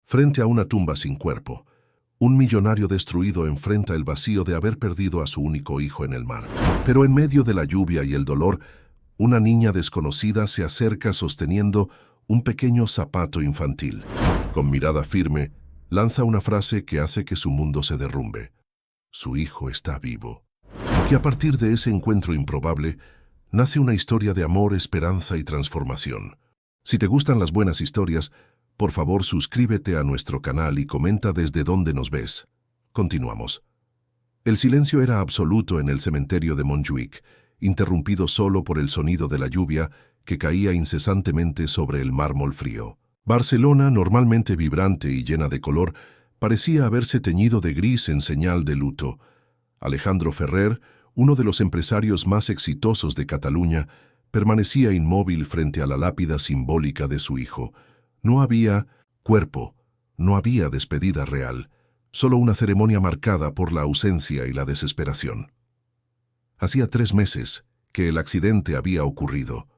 Frente a una tumba sin cuerpo, un millonario destruido enfrenta el vacío de haber perdido a su único hijo en el mar. Pero en medio de la lluvia y el dolor, una niña desconocida se acerca sosteniendo un pequeño zapato infantil. Con mirada firme, lanza una frase que hace que su mundo se derrumbe. Su hijo está vivo. Y a partir de ese encuentro improbable, nace una historia de amor, esperanza y transformación. Si te gustan las buenas historias, por favor suscríbete a nuestro canal y comenta desde dónde nos ves. Continuamos. El silencio era absoluto en el cementerio de Montjuïc, interrumpido solo por el sonido de la lluvia que caía incesantemente sobre el mármol frío. Barcelona, normalmente vibrante y llena de color, parecía haberse teñido de gris en señal de luto. Alejandro Ferrer, uno de los empresarios más exitosos de Cataluña, permanecía inmóvil frente a la lápida simbólica de su hijo. No había cuerpo, no había despedida real, solo una ceremonia marcada por la ausencia y la desesperación. Hacía 3 meses que el accidente había ocurrido.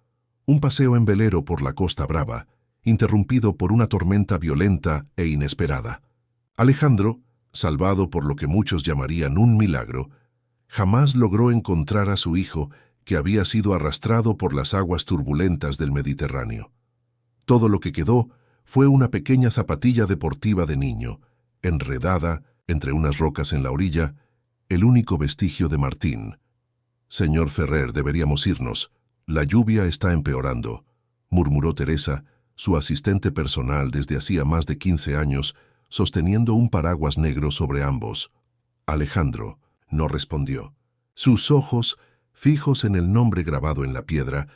Un paseo en velero por la Costa Brava, interrumpido por una tormenta violenta e inesperada. Alejandro, salvado por lo que muchos llamarían un milagro, jamás logró encontrar a su hijo que había sido arrastrado por las aguas turbulentas del Mediterráneo. Todo lo que quedó fue una pequeña zapatilla deportiva de niño, enredada entre unas rocas en la orilla, el único vestigio de Martín. «Señor Ferrer, deberíamos irnos. La lluvia está empeorando», murmuró Teresa, su asistente personal desde hacía más de 15 años, sosteniendo un paraguas negro sobre ambos. Alejandro no respondió. Sus ojos, fijos en el nombre grabado en la piedra,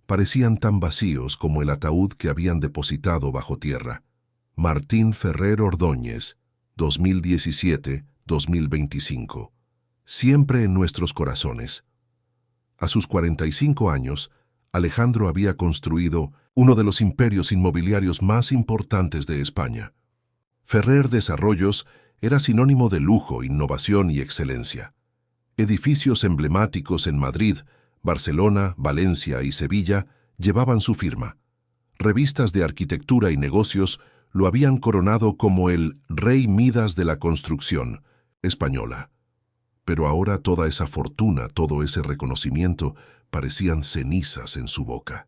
parecían tan vacíos como el ataúd que habían depositado bajo tierra. Martín Ferrer Ordóñez, 2017-2025. Siempre en nuestros corazones. A sus 45 años, Alejandro había construido uno de los imperios inmobiliarios más importantes de España. Ferrer Desarrollos era sinónimo de lujo, innovación y excelencia. Edificios emblemáticos en Madrid, Barcelona, Valencia y Sevilla llevaban su firma. Revistas de arquitectura y negocios lo habían coronado como el Rey Midas de la construcción española. Pero ahora toda esa fortuna, todo ese reconocimiento, parecían cenizas en su boca.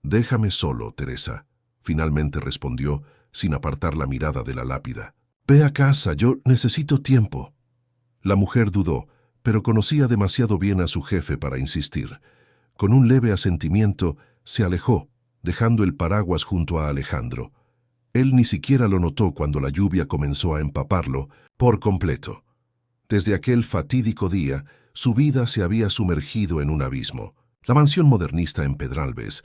«Déjame solo, Teresa», finalmente respondió, sin apartar la mirada de la lápida. «Ve a casa, yo necesito tiempo». La mujer dudó, pero conocía demasiado bien a su jefe para insistir. Con un leve asentimiento, se alejó, dejando el paraguas junto a Alejandro. Él ni siquiera lo notó cuando la lluvia comenzó a empaparlo por completo. Desde aquel fatídico día, su vida se había sumergido en un abismo. La mansión modernista en Pedralbes,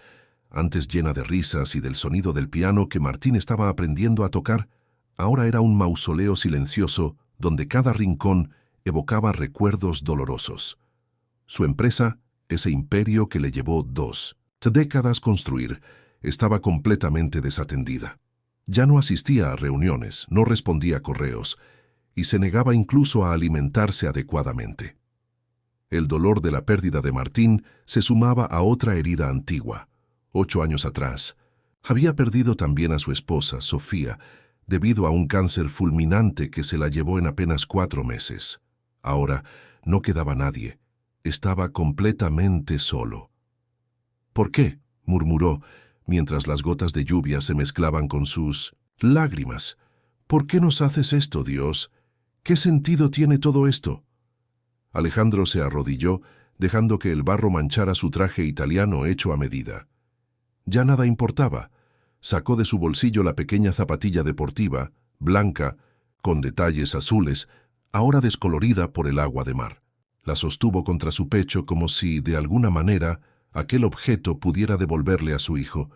antes llena de risas y del sonido del piano que Martín estaba aprendiendo a tocar, ahora era un mausoleo silencioso donde cada rincón evocaba recuerdos dolorosos. Su empresa, ese imperio que le llevó 2 décadas construir, estaba completamente desatendida. Ya no asistía a reuniones, no respondía a correos, y se negaba incluso a alimentarse adecuadamente. El dolor de la pérdida de Martín se sumaba a otra herida antigua. 8 años atrás, había perdido también a su esposa, Sofía, debido a un cáncer fulminante que se la llevó en apenas 4 meses. Ahora no quedaba nadie. Estaba completamente solo. «¿Por qué?», murmuró, mientras las gotas de lluvia se mezclaban con sus lágrimas. «¿Por qué nos haces esto, Dios? ¿Qué sentido tiene todo esto?». Alejandro se arrodilló, dejando que el barro manchara su traje italiano hecho a medida. Ya nada importaba. Sacó de su bolsillo la pequeña zapatilla deportiva, blanca, con detalles azules, ahora descolorida por el agua de mar. La sostuvo contra su pecho como si, de alguna manera, aquel objeto pudiera devolverle a su hijo.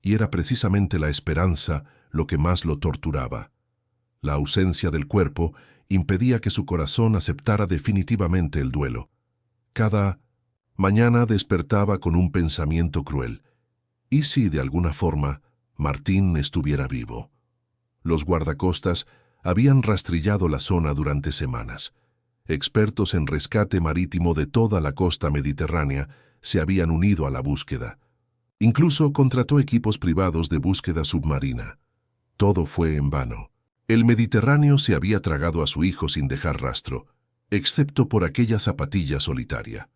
Y era precisamente la esperanza lo que más lo torturaba. La ausencia del cuerpo impedía que su corazón aceptara definitivamente el duelo. Cada mañana despertaba con un pensamiento cruel. ¿Y si, de alguna forma, Martín estuviera vivo? Los guardacostas habían rastrillado la zona durante semanas. Expertos en rescate marítimo de toda la costa mediterránea se habían unido a la búsqueda. Incluso contrató equipos privados de búsqueda submarina. Todo fue en vano. El Mediterráneo se había tragado a su hijo sin dejar rastro, excepto por aquella zapatilla solitaria.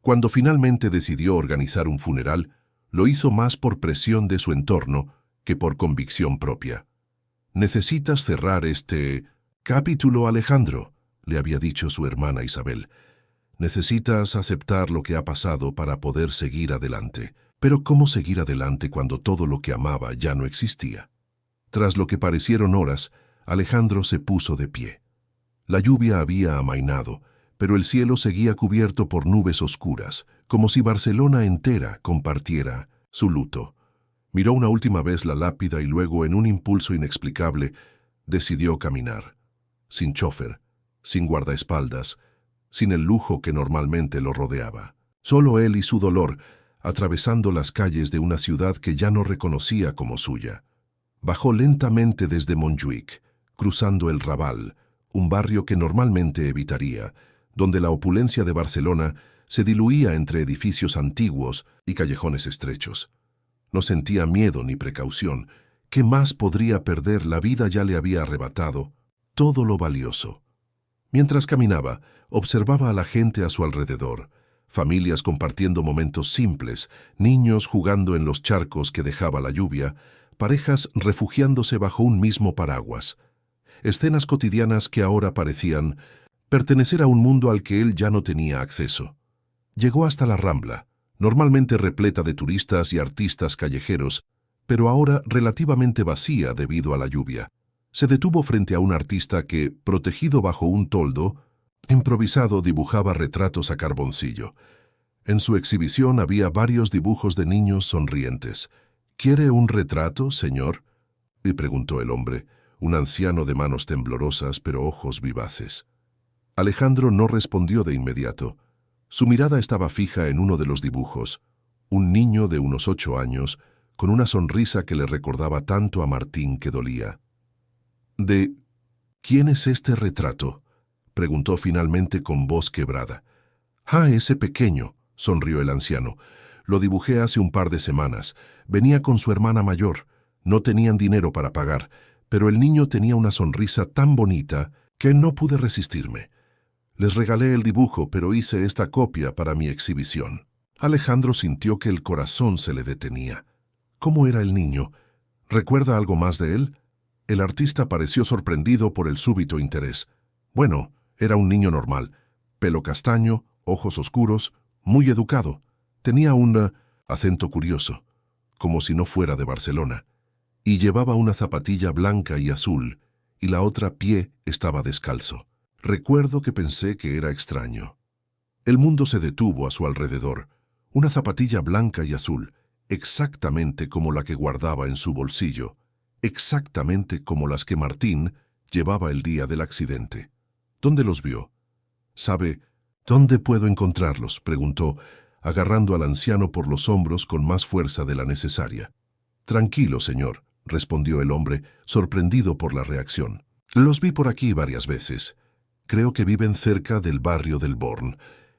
Cuando finalmente decidió organizar un funeral, lo hizo más por presión de su entorno que por convicción propia. «Necesitas cerrar este capítulo, Alejandro», le había dicho su hermana Isabel. «Necesitas aceptar lo que ha pasado para poder seguir adelante». Pero ¿cómo seguir adelante cuando todo lo que amaba ya no existía? Tras lo que parecieron horas, Alejandro se puso de pie. La lluvia había amainado, pero el cielo seguía cubierto por nubes oscuras, como si Barcelona entera compartiera su luto. Miró una última vez la lápida y luego, en un impulso inexplicable, decidió caminar. Sin chofer, sin guardaespaldas, sin el lujo que normalmente lo rodeaba. Solo él y su dolor, atravesando las calles de una ciudad que ya no reconocía como suya. Bajó lentamente desde Montjuïc, cruzando el Raval, un barrio que normalmente evitaría, donde la opulencia de Barcelona se diluía entre edificios antiguos y callejones estrechos. No sentía miedo ni precaución. ¿Qué más podría perder? La vida ya le había arrebatado todo lo valioso. Mientras caminaba, observaba a la gente a su alrededor. Familias compartiendo momentos simples, niños jugando en los charcos que dejaba la lluvia, parejas refugiándose bajo un mismo paraguas. Escenas cotidianas que ahora parecían pertenecer a un mundo al que él ya no tenía acceso. Llegó hasta la Rambla, normalmente repleta de turistas y artistas callejeros, pero ahora relativamente vacía debido a la lluvia. Se detuvo frente a un artista que, protegido bajo un toldo, improvisado, dibujaba retratos a carboncillo. En su exhibición había varios dibujos de niños sonrientes. «¿Quiere un retrato, señor?», le preguntó el hombre, un anciano de manos temblorosas pero ojos vivaces. Alejandro no respondió de inmediato. Su mirada estaba fija en uno de los dibujos, un niño de unos 8 años, con una sonrisa que le recordaba tanto a Martín que dolía. «¿De quién es este retrato?», preguntó finalmente con voz quebrada. «Ah, ese pequeño», sonrió el anciano. «Lo dibujé hace un par de semanas. Venía con su hermana mayor. No tenían dinero para pagar, pero el niño tenía una sonrisa tan bonita que no pude resistirme. Les regalé el dibujo, pero hice esta copia para mi exhibición». Alejandro sintió que el corazón se le detenía. ¿Cómo era el niño? ¿Recuerda algo más de él? El artista pareció sorprendido por el súbito interés. Bueno, era un niño normal, pelo castaño, ojos oscuros, muy educado. Tenía un acento curioso, como si no fuera de Barcelona, y llevaba una zapatilla blanca y azul, y la otra pie estaba descalzo. Recuerdo que pensé que era extraño. El mundo se detuvo a su alrededor. Una zapatilla blanca y azul, exactamente como la que guardaba en su bolsillo, exactamente como las que Martín llevaba el día del accidente. ¿Dónde los vio? ¿Sabe dónde puedo encontrarlos?, preguntó, agarrando al anciano por los hombros con más fuerza de la necesaria. «Tranquilo, señor», respondió el hombre, sorprendido por la reacción. «Los vi por aquí varias veces. Creo que viven cerca del barrio del Born,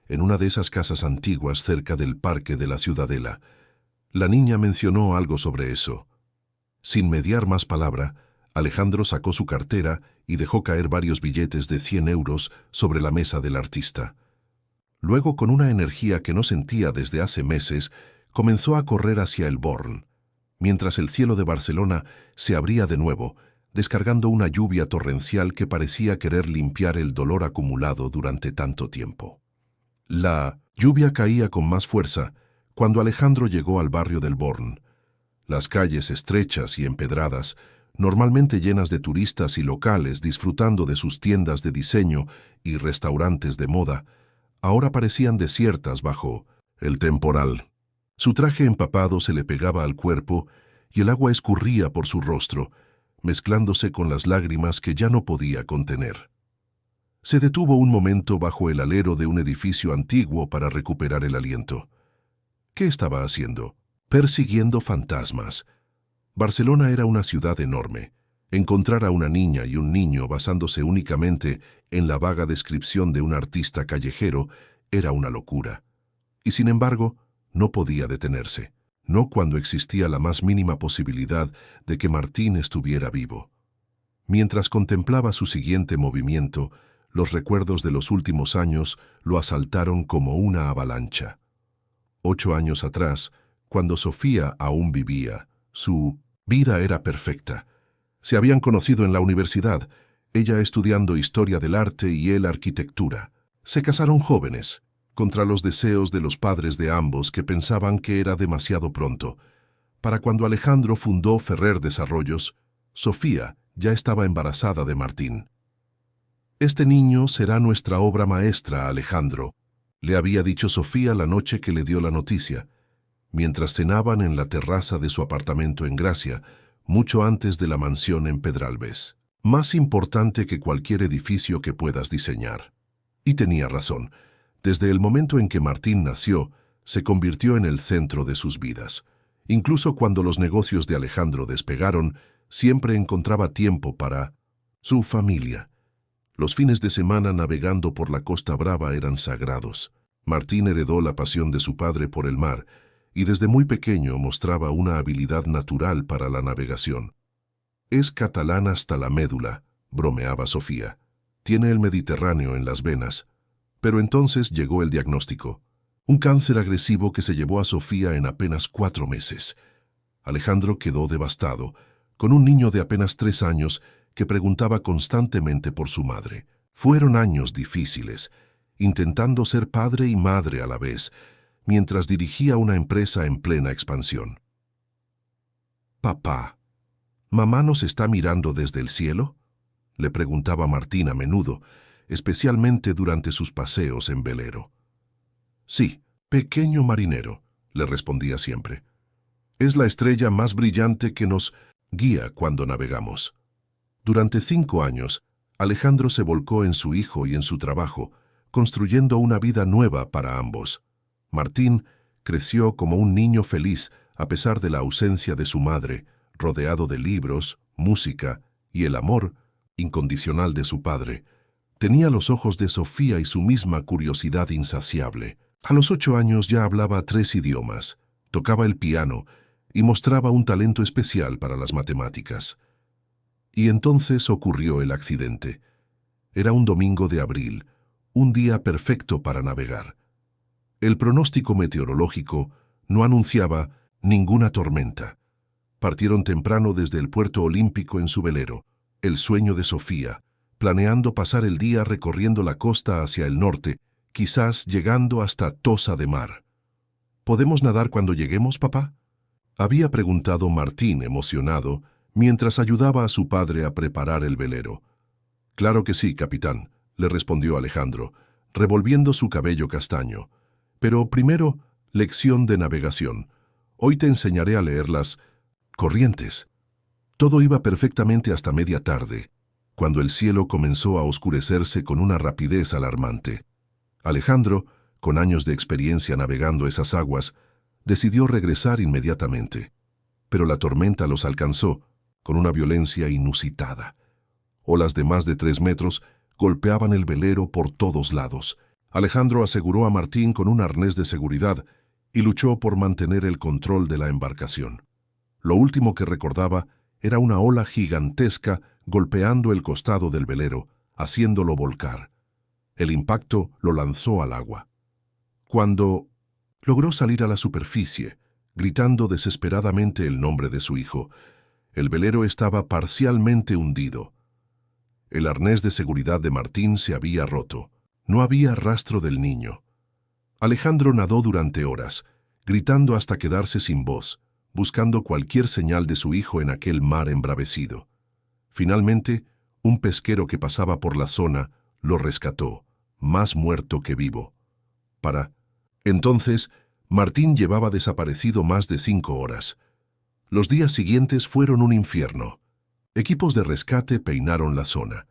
en una de esas casas antiguas cerca del parque de la Ciudadela. La niña mencionó algo sobre eso». Sin mediar más palabra, Alejandro sacó su cartera y dejó caer varios billetes de 100 euros sobre la mesa del artista. Luego, con una energía que no sentía desde hace meses, comenzó a correr hacia el Born, mientras el cielo de Barcelona se abría de nuevo, descargando una lluvia torrencial que parecía querer limpiar el dolor acumulado durante tanto tiempo. La lluvia caía con más fuerza cuando Alejandro llegó al barrio del Born. Las calles estrechas y empedradas, normalmente llenas de turistas y locales disfrutando de sus tiendas de diseño y restaurantes de moda, ahora parecían desiertas bajo el temporal. Su traje empapado se le pegaba al cuerpo y el agua escurría por su rostro, mezclándose con las lágrimas que ya no podía contener. Se detuvo un momento bajo el alero de un edificio antiguo para recuperar el aliento. ¿Qué estaba haciendo? Persiguiendo fantasmas. Barcelona era una ciudad enorme. Encontrar a una niña y un niño basándose únicamente en la vaga descripción de un artista callejero era una locura. Y sin embargo, no podía detenerse. no cuando existía la más mínima posibilidad de que Martín estuviera vivo. Mientras contemplaba su siguiente movimiento, los recuerdos de los últimos años lo asaltaron como una avalancha. 8 años atrás, cuando Sofía aún vivía, su vida era perfecta. Se habían conocido en la universidad, ella estudiando historia del arte y él arquitectura. Se casaron jóvenes, contra los deseos de los padres de ambos que pensaban que era demasiado pronto. Para cuando Alejandro fundó Ferrer Desarrollos, Sofía ya estaba embarazada de Martín. «Este niño será nuestra obra maestra, Alejandro», le había dicho Sofía la noche que le dio la noticia, mientras cenaban en la terraza de su apartamento en Gracia, mucho antes de la mansión en Pedralbes. «Más importante que cualquier edificio que puedas diseñar». Y tenía razón. Desde el momento en que Martín nació, se convirtió en el centro de sus vidas. Incluso cuando los negocios de Alejandro despegaron, siempre encontraba tiempo para su familia. Los fines de semana navegando por la Costa Brava eran sagrados. Martín heredó la pasión de su padre por el mar y desde muy pequeño mostraba una habilidad natural para la navegación. «Es catalán hasta la médula», bromeaba Sofía. «Tiene el Mediterráneo en las venas». Pero entonces llegó el diagnóstico. Un cáncer agresivo que se llevó a Sofía en apenas 4 meses. Alejandro quedó devastado, con un niño de apenas 3 años que preguntaba constantemente por su madre. Fueron años difíciles, intentando ser padre y madre a la vez, mientras dirigía una empresa en plena expansión. «Papá, ¿mamá nos está mirando desde el cielo?», le preguntaba Martín a menudo, especialmente durante sus paseos en velero. «Sí, pequeño marinero», le respondía siempre. «Es la estrella más brillante que nos guía cuando navegamos». Durante 5 años, Alejandro se volcó en su hijo y en su trabajo, construyendo una vida nueva para ambos. Martín creció como un niño feliz a pesar de la ausencia de su madre, rodeado de libros, música y el amor incondicional de su padre. Tenía los ojos de Sofía y su misma curiosidad insaciable. A los 8 años ya hablaba 3 idiomas, tocaba el piano y mostraba un talento especial para las matemáticas. Y entonces ocurrió el accidente. Era un domingo de abril, un día perfecto para navegar. El pronóstico meteorológico no anunciaba ninguna tormenta. Partieron temprano desde el puerto olímpico en su velero, el sueño de Sofía, planeando pasar el día recorriendo la costa hacia el norte, quizás llegando hasta Tossa de Mar. «¿Podemos nadar cuando lleguemos, papá?», había preguntado Martín emocionado, mientras ayudaba a su padre a preparar el velero. «Claro que sí, capitán», le respondió Alejandro, revolviendo su cabello castaño. «Pero primero, lección de navegación. Hoy te enseñaré a leer las corrientes». Todo iba perfectamente hasta media tarde, cuando el cielo comenzó a oscurecerse con una rapidez alarmante. Alejandro, con años de experiencia navegando esas aguas, decidió regresar inmediatamente. Pero la tormenta los alcanzó con una violencia inusitada. Olas de más de 3 metros golpeaban el velero por todos lados. Alejandro aseguró a Martín con un arnés de seguridad y luchó por mantener el control de la embarcación. Lo último que recordaba era una ola gigantesca golpeando el costado del velero, haciéndolo volcar. El impacto lo lanzó al agua. Cuando logró salir a la superficie, gritando desesperadamente el nombre de su hijo, el velero estaba parcialmente hundido. El arnés de seguridad de Martín se había roto. No había rastro del niño. Alejandro nadó durante horas, gritando hasta quedarse sin voz, buscando cualquier señal de su hijo en aquel mar embravecido. Finalmente, un pesquero que pasaba por la zona lo rescató, más muerto que vivo. Entonces, Martín llevaba desaparecido más de 5 horas. Los días siguientes fueron un infierno. Equipos de rescate peinaron la zona.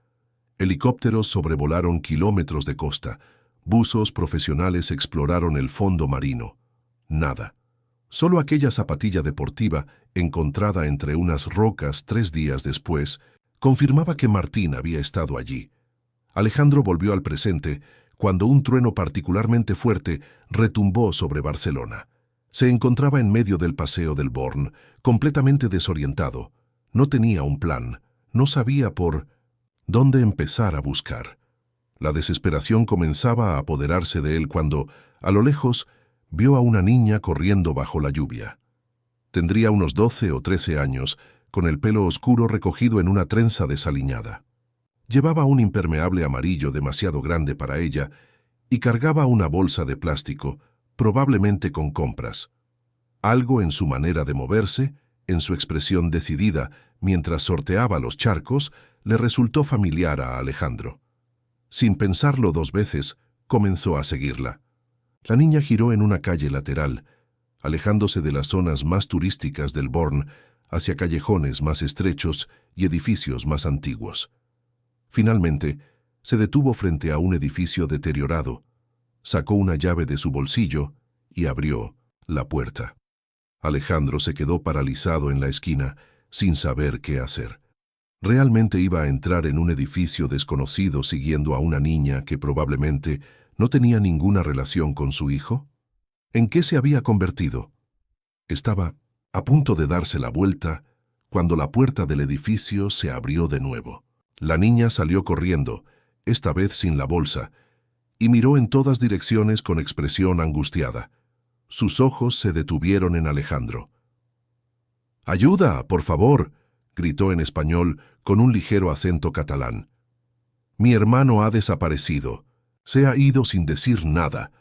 Helicópteros sobrevolaron kilómetros de costa. Buzos profesionales exploraron el fondo marino. Nada. Solo aquella zapatilla deportiva, encontrada entre unas rocas 3 días después, confirmaba que Martín había estado allí. Alejandro volvió al presente cuando un trueno particularmente fuerte retumbó sobre Barcelona. Se encontraba en medio del paseo del Born, completamente desorientado. No tenía un plan, no sabía por dónde empezar a buscar. La desesperación comenzaba a apoderarse de él cuando, a lo lejos, vio a una niña corriendo bajo la lluvia. Tendría unos 12 o 13 años, con el pelo oscuro recogido en una trenza desaliñada. Llevaba un impermeable amarillo demasiado grande para ella y cargaba una bolsa de plástico, probablemente con compras. Algo en su manera de moverse, en su expresión decidida mientras sorteaba los charcos, le resultó familiar a Alejandro. Sin pensarlo 2 veces, comenzó a seguirla. La niña giró en una calle lateral, alejándose de las zonas más turísticas del Born hacia callejones más estrechos y edificios más antiguos. Finalmente, se detuvo frente a un edificio deteriorado, sacó una llave de su bolsillo y abrió la puerta. Alejandro se quedó paralizado en la esquina, sin saber qué hacer. ¿Realmente iba a entrar en un edificio desconocido siguiendo a una niña que probablemente no tenía ninguna relación con su hijo? ¿En qué se había convertido? Estaba a punto de darse la vuelta cuando la puerta del edificio se abrió de nuevo. La niña salió corriendo, esta vez sin la bolsa, y miró en todas direcciones con expresión angustiada. Sus ojos se detuvieron en Alejandro. «¡Ayuda, por favor!», gritó en español con un ligero acento catalán. «Mi hermano ha desaparecido. Se ha ido sin decir nada».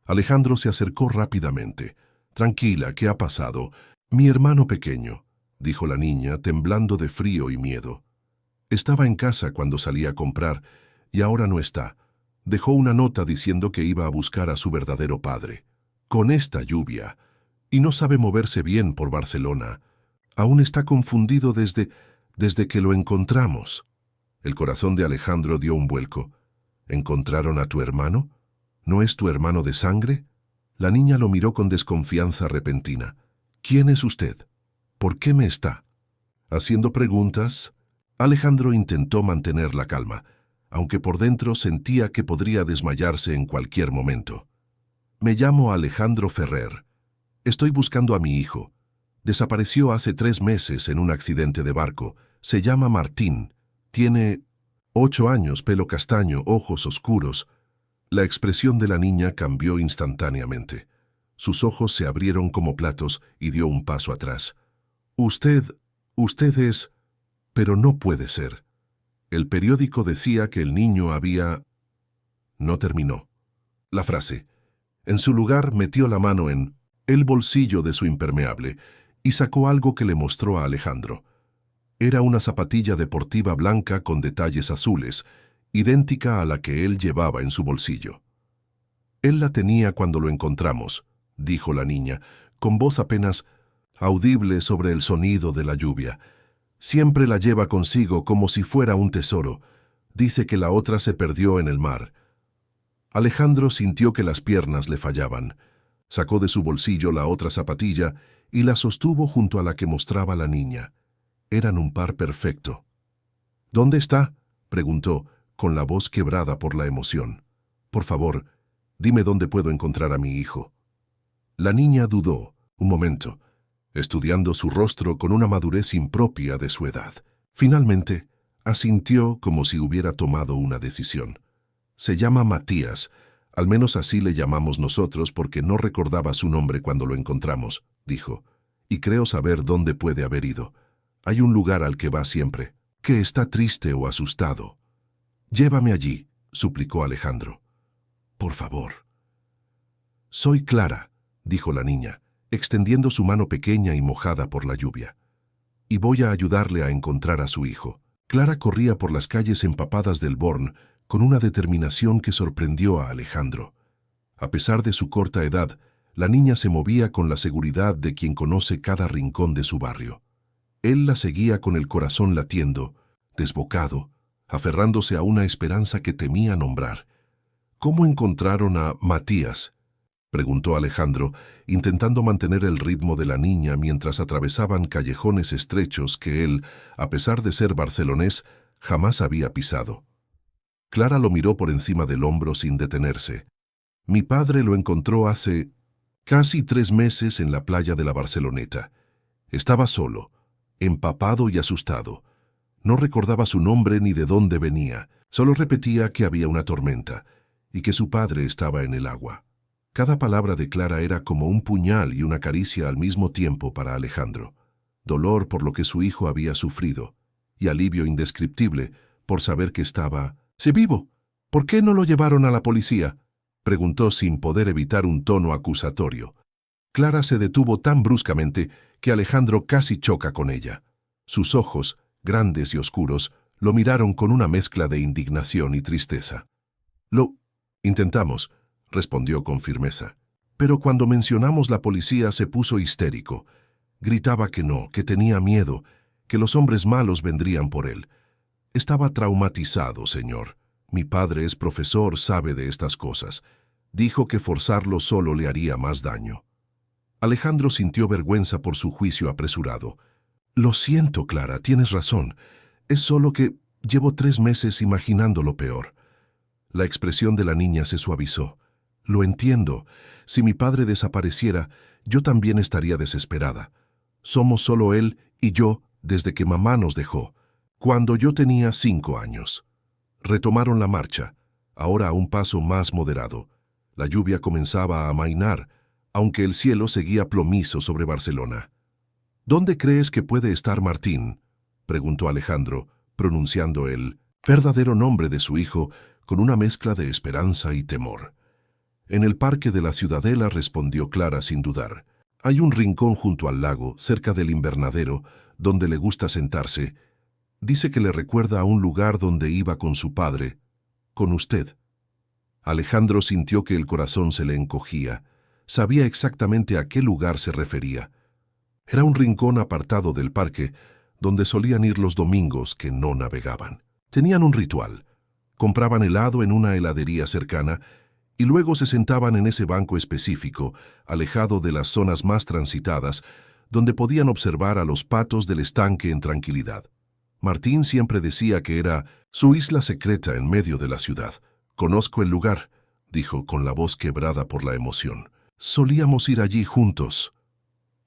Alejandro se acercó rápidamente. «Tranquila, ¿qué ha pasado?» «Mi hermano pequeño», dijo la niña, temblando de frío y miedo. «Estaba en casa cuando salí a comprar y ahora no está. Dejó una nota diciendo que iba a buscar a su verdadero padre. Con esta lluvia. Y no sabe moverse bien por Barcelona. Aún está confundido desde que lo encontramos». El corazón de Alejandro dio un vuelco. «¿Encontraron a tu hermano? ¿No es tu hermano de sangre?». La niña lo miró con desconfianza repentina. «¿Quién es usted? ¿Por qué me está haciendo preguntas?». Alejandro intentó mantener la calma, aunque por dentro sentía que podría desmayarse en cualquier momento. «Me llamo Alejandro Ferrer. Estoy buscando a mi hijo. Desapareció hace 3 meses en un accidente de barco. Se llama Martín. Tiene 8 años, pelo castaño, ojos oscuros». La expresión de la niña cambió instantáneamente. Sus ojos se abrieron como platos y dio un paso atrás. Usted es... Pero no puede ser. El periódico decía que el niño había... No terminó la frase. En su lugar metió la mano en el bolsillo de su impermeable y sacó algo que le mostró a Alejandro. Era una zapatilla deportiva blanca con detalles azules, idéntica a la que él llevaba en su bolsillo. «Él la tenía cuando lo encontramos», dijo la niña, con voz apenas audible sobre el sonido de la lluvia. «Siempre la lleva consigo como si fuera un tesoro. Dice que la otra se perdió en el mar». Alejandro sintió que las piernas le fallaban. Sacó de su bolsillo la otra zapatilla y la sostuvo junto a la que mostraba la niña. Eran un par perfecto. «¿Dónde está?», preguntó, con la voz quebrada por la emoción. «Por favor, dime dónde puedo encontrar a mi hijo». La niña dudó un momento, estudiando su rostro con una madurez impropia de su edad. Finalmente, asintió como si hubiera tomado una decisión. «Se llama Matías, al menos así le llamamos nosotros porque no recordaba su nombre cuando lo encontramos», dijo, «y creo saber dónde puede haber ido. Hay un lugar al que va siempre, que está triste o asustado». «Llévame allí», suplicó Alejandro. «Por favor». «Soy Clara», dijo la niña, extendiendo su mano pequeña y mojada por la lluvia. «Y voy a ayudarle a encontrar a su hijo». Clara corría por las calles empapadas del Born con una determinación que sorprendió a Alejandro. A pesar de su corta edad, la niña se movía con la seguridad de quien conoce cada rincón de su barrio. Él la seguía con el corazón latiendo, desbocado, aferrándose a una esperanza que temía nombrar. «¿Cómo encontraron a Matías?», preguntó Alejandro, intentando mantener el ritmo de la niña mientras atravesaban callejones estrechos que él, a pesar de ser barcelonés, jamás había pisado. Clara lo miró por encima del hombro sin detenerse. «Mi padre lo encontró hace Casi 3 meses en la playa de la Barceloneta. Estaba solo, empapado y asustado. No recordaba su nombre ni de dónde venía, solo repetía que había una tormenta y que su padre estaba en el agua. Cada palabra de Clara era como un puñal y una caricia al mismo tiempo para Alejandro. Dolor por lo que su hijo había sufrido y alivio indescriptible por saber que estaba vivo. ¿Por qué no lo llevaron a la policía?, preguntó sin poder evitar un tono acusatorio. Clara se detuvo tan bruscamente que Alejandro casi choca con ella. Sus ojos, grandes y oscuros, lo miraron con una mezcla de indignación y tristeza. Lo intentamos, respondió con firmeza. Pero cuando mencionamos la policía se puso histérico. Gritaba que no, que tenía miedo, que los hombres malos vendrían por él. Estaba traumatizado, señor. Mi padre es profesor, sabe de estas cosas. Dijo que forzarlo solo le haría más daño. Alejandro sintió vergüenza por su juicio apresurado. Lo siento, Clara, tienes razón. Es solo que llevo 3 meses imaginando lo peor. La expresión de la niña se suavizó. Lo entiendo. Si mi padre desapareciera, yo también estaría desesperada. Somos solo él y yo desde que mamá nos dejó, cuando yo tenía 5 años. Retomaron la marcha, ahora a un paso más moderado. La lluvia comenzaba a amainar, aunque el cielo seguía plomizo sobre Barcelona. ¿Dónde crees que puede estar Martín?, preguntó Alejandro, pronunciando el verdadero nombre de su hijo con una mezcla de esperanza y temor. En el parque de la Ciudadela, respondió Clara sin dudar. Hay un rincón junto al lago, cerca del invernadero, donde le gusta sentarse. Dice que le recuerda a un lugar donde iba con su padre, con usted. Alejandro sintió que el corazón se le encogía. Sabía exactamente a qué lugar se refería. Era un rincón apartado del parque, donde solían ir los domingos que no navegaban. Tenían un ritual. Compraban helado en una heladería cercana y luego se sentaban en ese banco específico, alejado de las zonas más transitadas, donde podían observar a los patos del estanque en tranquilidad. Martín siempre decía que era su isla secreta en medio de la ciudad. Conozco el lugar, dijo con la voz quebrada por la emoción. Solíamos ir allí juntos.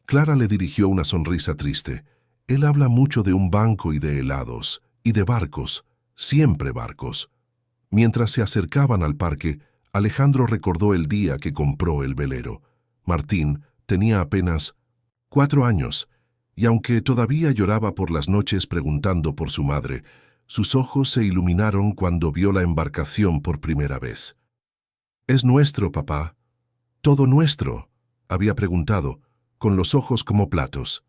Clara le dirigió una sonrisa triste. Él habla mucho de un banco y de helados, y de barcos, siempre barcos. Mientras se acercaban al parque, Alejandro recordó el día que compró el velero. Martín tenía apenas 4 años, y aunque todavía lloraba por las noches preguntando por su madre, sus ojos se iluminaron cuando vio la embarcación por primera vez. «¿Es nuestro, papá? ¿Todo nuestro?», había preguntado, con los ojos como platos.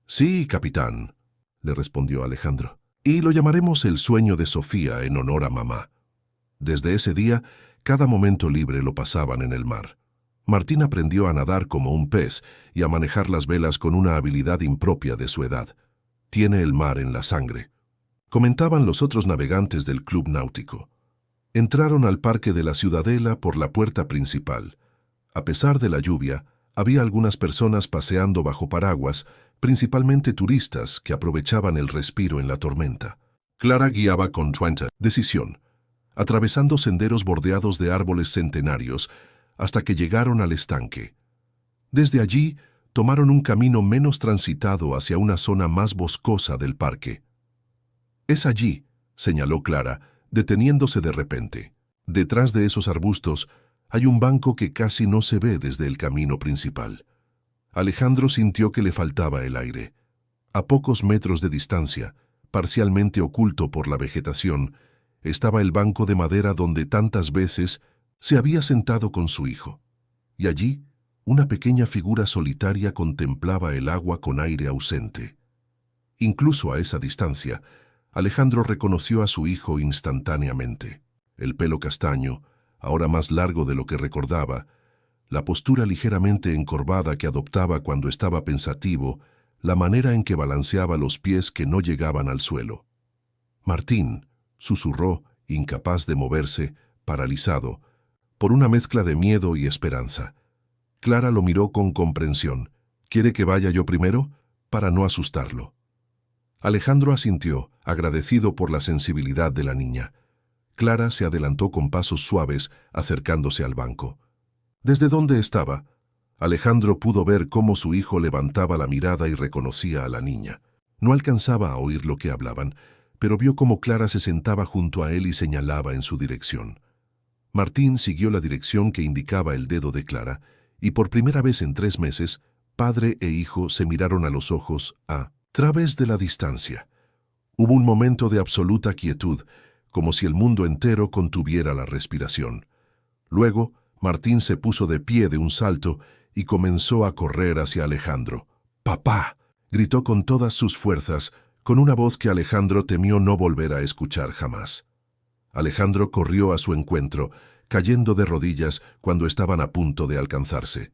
«Sí, capitán», le respondió Alejandro, «y lo llamaremos el sueño de Sofía en honor a mamá». Desde ese día, cada momento libre lo pasaban en el mar. Martín aprendió a nadar como un pez y a manejar las velas con una habilidad impropia de su edad. Tiene el mar en la sangre, comentaban los otros navegantes del club náutico. Entraron al parque de la Ciudadela por la puerta principal. A pesar de la lluvia, había algunas personas paseando bajo paraguas, principalmente turistas que aprovechaban el respiro en la tormenta. Clara guiaba con decisión, atravesando senderos bordeados de árboles centenarios, hasta que llegaron al estanque. Desde allí, tomaron un camino menos transitado hacia una zona más boscosa del parque. «Es allí», señaló Clara, deteniéndose de repente. «Detrás de esos arbustos hay un banco que casi no se ve desde el camino principal». Alejandro sintió que le faltaba el aire. A pocos metros de distancia, parcialmente oculto por la vegetación, estaba el banco de madera donde tantas veces se había sentado con su hijo, y allí una pequeña figura solitaria contemplaba el agua con aire ausente. Incluso a esa distancia, Alejandro reconoció a su hijo instantáneamente. El pelo castaño, ahora más largo de lo que recordaba, la postura ligeramente encorvada que adoptaba cuando estaba pensativo, la manera en que balanceaba los pies que no llegaban al suelo. «Martín», susurró, incapaz de moverse, paralizado, por una mezcla de miedo y esperanza. Clara lo miró con comprensión. «¿Quiere que vaya yo primero?», para no asustarlo. Alejandro asintió, agradecido por la sensibilidad de la niña. Clara se adelantó con pasos suaves, acercándose al banco. «¿Desde dónde estaba?», Alejandro pudo ver cómo su hijo levantaba la mirada y reconocía a la niña. No alcanzaba a oír lo que hablaban, pero vio cómo Clara se sentaba junto a él y señalaba en su dirección. Martín siguió la dirección que indicaba el dedo de Clara, y por primera vez en 3 meses, padre e hijo se miraron a los ojos a través de la distancia. Hubo un momento de absoluta quietud, como si el mundo entero contuviera la respiración. Luego, Martín se puso de pie de un salto y comenzó a correr hacia Alejandro. «¡Papá!», gritó con todas sus fuerzas, con una voz que Alejandro temió no volver a escuchar jamás. Alejandro corrió a su encuentro, cayendo de rodillas cuando estaban a punto de alcanzarse.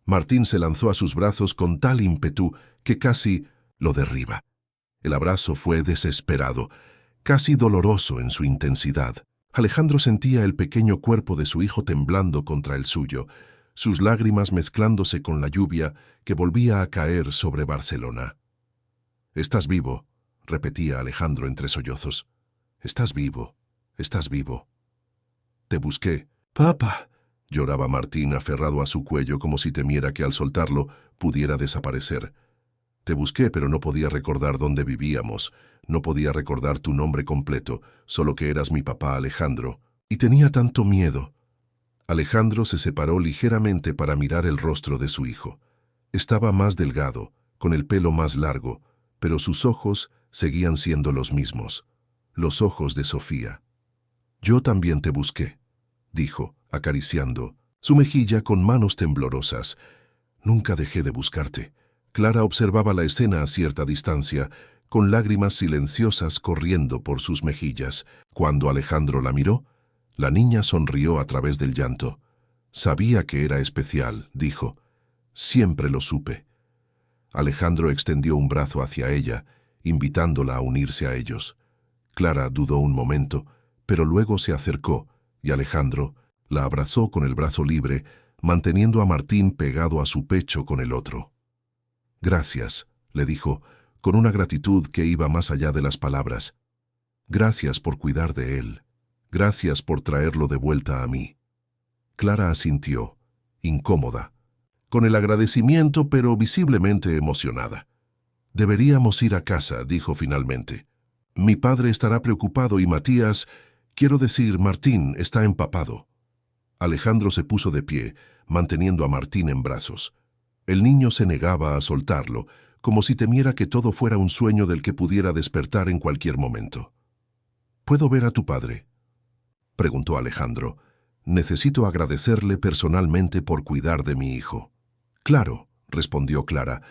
Martín se lanzó a sus brazos con tal ímpetu que casi lo derriba. El abrazo fue desesperado, casi doloroso en su intensidad. Alejandro sentía el pequeño cuerpo de su hijo temblando contra el suyo, sus lágrimas mezclándose con la lluvia que volvía a caer sobre Barcelona. «Estás vivo», repetía Alejandro entre sollozos. «Estás vivo, estás vivo». «Te busqué». «Papá», lloraba Martín aferrado a su cuello como si temiera que al soltarlo pudiera desaparecer. «Te busqué, pero no podía recordar dónde vivíamos, no podía recordar tu nombre completo, solo que eras mi papá Alejandro, y tenía tanto miedo». Alejandro se separó ligeramente para mirar el rostro de su hijo. Estaba más delgado, con el pelo más largo, pero sus ojos seguían siendo los mismos, los ojos de Sofía. «Yo también te busqué», dijo, acariciando su mejilla con manos temblorosas. «Nunca dejé de buscarte». Clara observaba la escena a cierta distancia, con lágrimas silenciosas corriendo por sus mejillas. Cuando Alejandro la miró, la niña sonrió a través del llanto. «Sabía que era especial», dijo. «Siempre lo supe». Alejandro extendió un brazo hacia ella, invitándola a unirse a ellos. Clara dudó un momento, pero luego se acercó, y Alejandro la abrazó con el brazo libre, manteniendo a Martín pegado a su pecho con el otro. «Gracias», le dijo, con una gratitud que iba más allá de las palabras. «Gracias por cuidar de él. Gracias por traerlo de vuelta a mí». Clara asintió, incómoda, con el agradecimiento pero visiblemente emocionada. «Deberíamos ir a casa», dijo finalmente. «Mi padre estará preocupado y Matías, quiero decir, Martín, está empapado». Alejandro se puso de pie, manteniendo a Martín en brazos. El niño se negaba a soltarlo, como si temiera que todo fuera un sueño del que pudiera despertar en cualquier momento. «¿Puedo ver a tu padre?», preguntó Alejandro. «Necesito agradecerle personalmente por cuidar de mi hijo». «Claro», respondió Clara.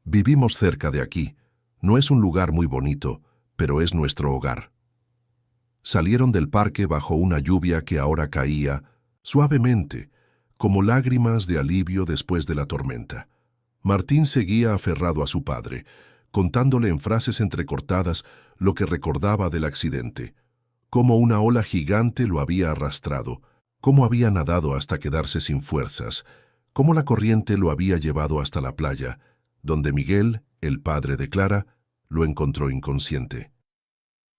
Vivimos cerca de aquí. No es un lugar muy bonito, pero es nuestro hogar». Salieron del parque bajo una lluvia que ahora caía suavemente, como lágrimas de alivio después de la tormenta. Martín seguía aferrado a su padre, contándole en frases entrecortadas lo que recordaba del accidente, cómo una ola gigante lo había arrastrado, cómo había nadado hasta quedarse sin fuerzas, cómo la corriente lo había llevado hasta la playa, donde Miguel, el padre de Clara, lo encontró inconsciente.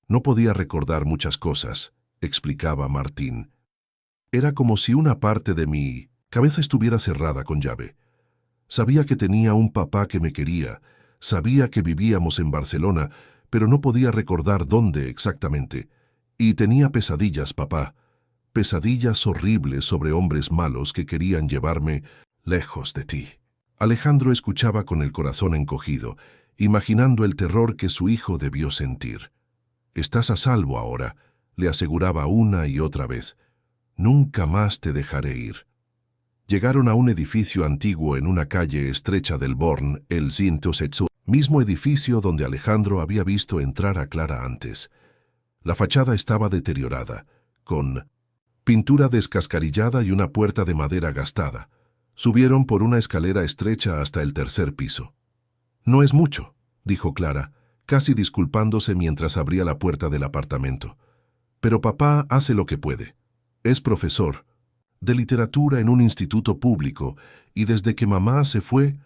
«No podía recordar muchas cosas», explicaba Martín. «Era como si una parte de mi cabeza estuviera cerrada con llave. Sabía que tenía un papá que me quería, sabía que vivíamos en Barcelona, pero no podía recordar dónde exactamente. Y tenía pesadillas, papá, pesadillas horribles sobre hombres malos que querían llevarme lejos de ti». Alejandro escuchaba con el corazón encogido, imaginando el terror que su hijo debió sentir. «Estás a salvo ahora», le aseguraba una y otra vez. «Nunca más te dejaré ir». Llegaron a un edificio antiguo en una calle estrecha del Born, el Sintosexo, mismo edificio donde Alejandro había visto entrar a Clara antes. La fachada estaba deteriorada, con pintura descascarillada y una puerta de madera gastada. Subieron por una escalera estrecha hasta el 3er piso. «No es mucho», dijo Clara, casi disculpándose mientras abría la puerta del apartamento. «Pero papá hace lo que puede. Es profesor de literatura en un instituto público, y desde que mamá se fue...».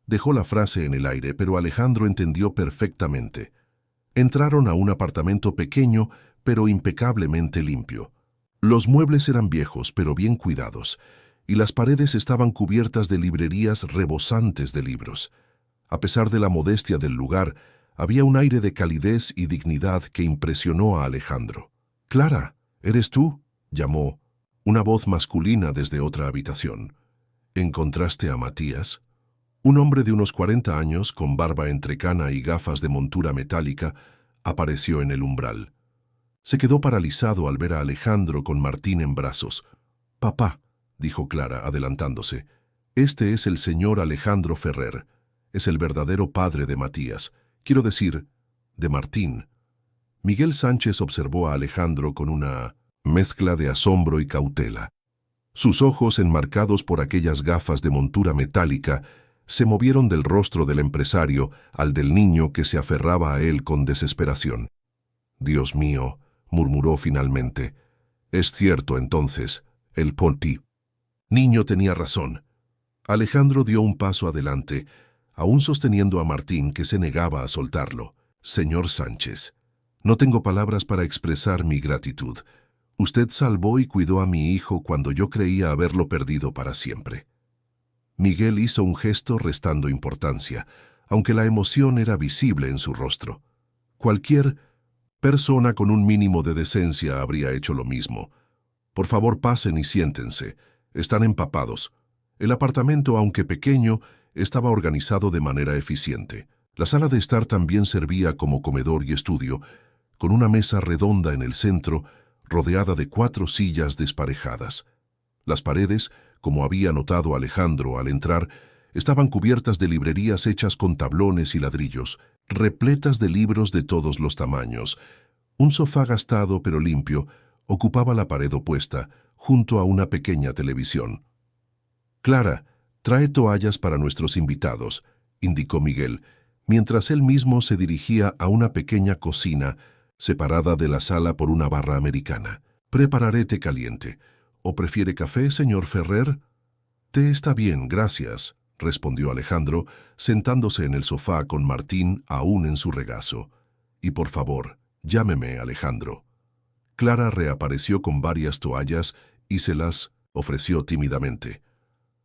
Dejó la frase en el aire, pero Alejandro entendió perfectamente. Entraron a un apartamento pequeño, pero impecablemente limpio. Los muebles eran viejos, pero bien cuidados, y las paredes estaban cubiertas de librerías rebosantes de libros. A pesar de la modestia del lugar, había un aire de calidez y dignidad que impresionó a Alejandro. «Clara, ¿eres tú?», llamó una voz masculina desde otra habitación. «¿Encontraste a Matías?». Un hombre de unos 40 años, con barba entrecana y gafas de montura metálica, apareció en el umbral. Se quedó paralizado al ver a Alejandro con Martín en brazos. «Papá», dijo Clara, adelantándose, «este es el señor Alejandro Ferrer. Es el verdadero padre de Matías. Quiero decir, de Martín». Miguel Sánchez observó a Alejandro con una mezcla de asombro y cautela. Sus ojos, enmarcados por aquellas gafas de montura metálica, se movieron del rostro del empresario al del niño que se aferraba a él con desesperación. «Dios mío», murmuró finalmente. «Es cierto, entonces, el Ponti». Niño tenía razón. Alejandro dio un paso adelante, aún sosteniendo a Martín, que se negaba a soltarlo. «Señor Sánchez, no tengo palabras para expresar mi gratitud. Usted salvó y cuidó a mi hijo cuando yo creía haberlo perdido para siempre». Miguel hizo un gesto restando importancia, aunque la emoción era visible en su rostro. Cualquier persona con un mínimo de decencia habría hecho lo mismo. «Por favor, pasen y siéntense. Están empapados». El apartamento, aunque pequeño, estaba organizado de manera eficiente. La sala de estar también servía como comedor y estudio, con una mesa redonda en el centro, rodeada de 4 sillas desparejadas. Las paredes, como había notado Alejandro al entrar, estaban cubiertas de librerías hechas con tablones y ladrillos, repletas de libros de todos los tamaños. Un sofá gastado pero limpio ocupaba la pared opuesta, junto a una pequeña televisión. «Clara, trae toallas para nuestros invitados», indicó Miguel, mientras él mismo se dirigía a una pequeña cocina separada de la sala por una barra americana. «Prepararé té caliente. ¿O prefiere café, señor Ferrer?» «Té está bien, gracias», respondió Alejandro, sentándose en el sofá con Martín aún en su regazo. «Y por favor, llámeme Alejandro». Clara reapareció con varias toallas y se las ofreció tímidamente.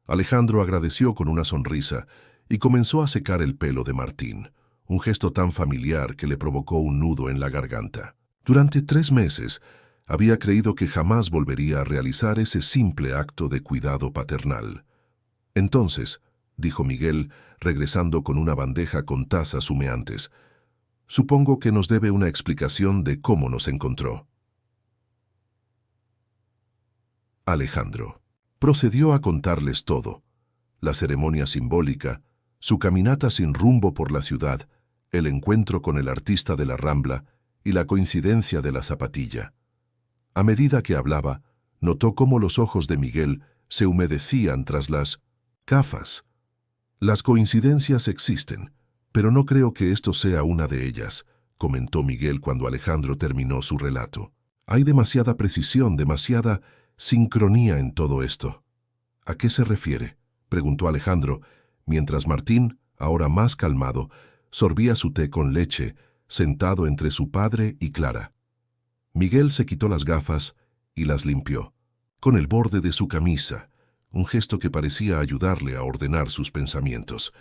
Alejandro agradeció con una sonrisa y comenzó a secar el pelo de Martín, un gesto tan familiar que le provocó un nudo en la garganta. Durante 3 meses había creído que jamás volvería a realizar ese simple acto de cuidado paternal. «Entonces», dijo Miguel, regresando con una bandeja con tazas humeantes, «supongo que nos debe una explicación de cómo nos encontró». Alejandro procedió a contarles todo: la ceremonia simbólica, su caminata sin rumbo por la ciudad, el encuentro con el artista de la Rambla y la coincidencia de la zapatilla. A medida que hablaba, notó cómo los ojos de Miguel se humedecían tras las gafas. «Las coincidencias existen, pero no creo que esto sea una de ellas», comentó Miguel cuando Alejandro terminó su relato. «Hay demasiada precisión, demasiada sincronía en todo esto». «¿A qué se refiere?», preguntó Alejandro, mientras Martín, ahora más calmado, sorbía su té con leche, sentado entre su padre y Clara. Miguel se quitó las gafas y las limpió, con el borde de su camisa, un gesto que parecía ayudarle a ordenar sus pensamientos.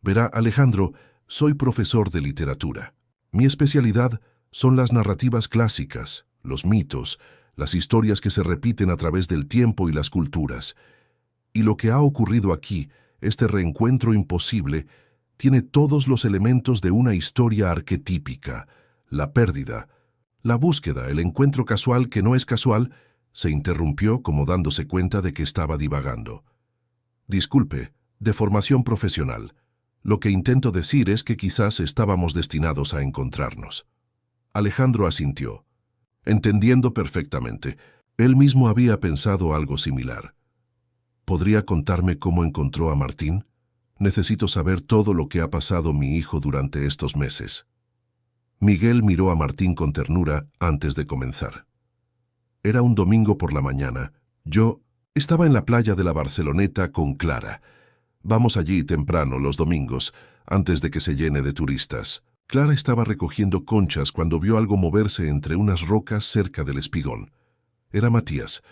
«Verá, Alejandro, soy profesor de literatura. Mi especialidad son las narrativas clásicas, los mitos, las historias que se repiten a través del tiempo y las culturas. Y lo que ha ocurrido aquí, este reencuentro imposible, tiene todos los elementos de una historia arquetípica: la pérdida, la búsqueda, el encuentro casual que no es casual». Se interrumpió como dándose cuenta de que estaba divagando. «Disculpe, de formación profesional. Lo que intento decir es que quizás estábamos destinados a encontrarnos». Alejandro asintió, entendiendo perfectamente. Él mismo había pensado algo similar. «¿Podría contarme cómo encontró a Martín? Necesito saber todo lo que ha pasado mi hijo durante estos meses». Miguel miró a Martín con ternura antes de comenzar. «Era un domingo por la mañana. Yo estaba en la playa de la Barceloneta con Clara. Vamos allí temprano los domingos, antes de que se llene de turistas. Clara estaba recogiendo conchas cuando vio algo moverse entre unas rocas cerca del espigón. Era Matías.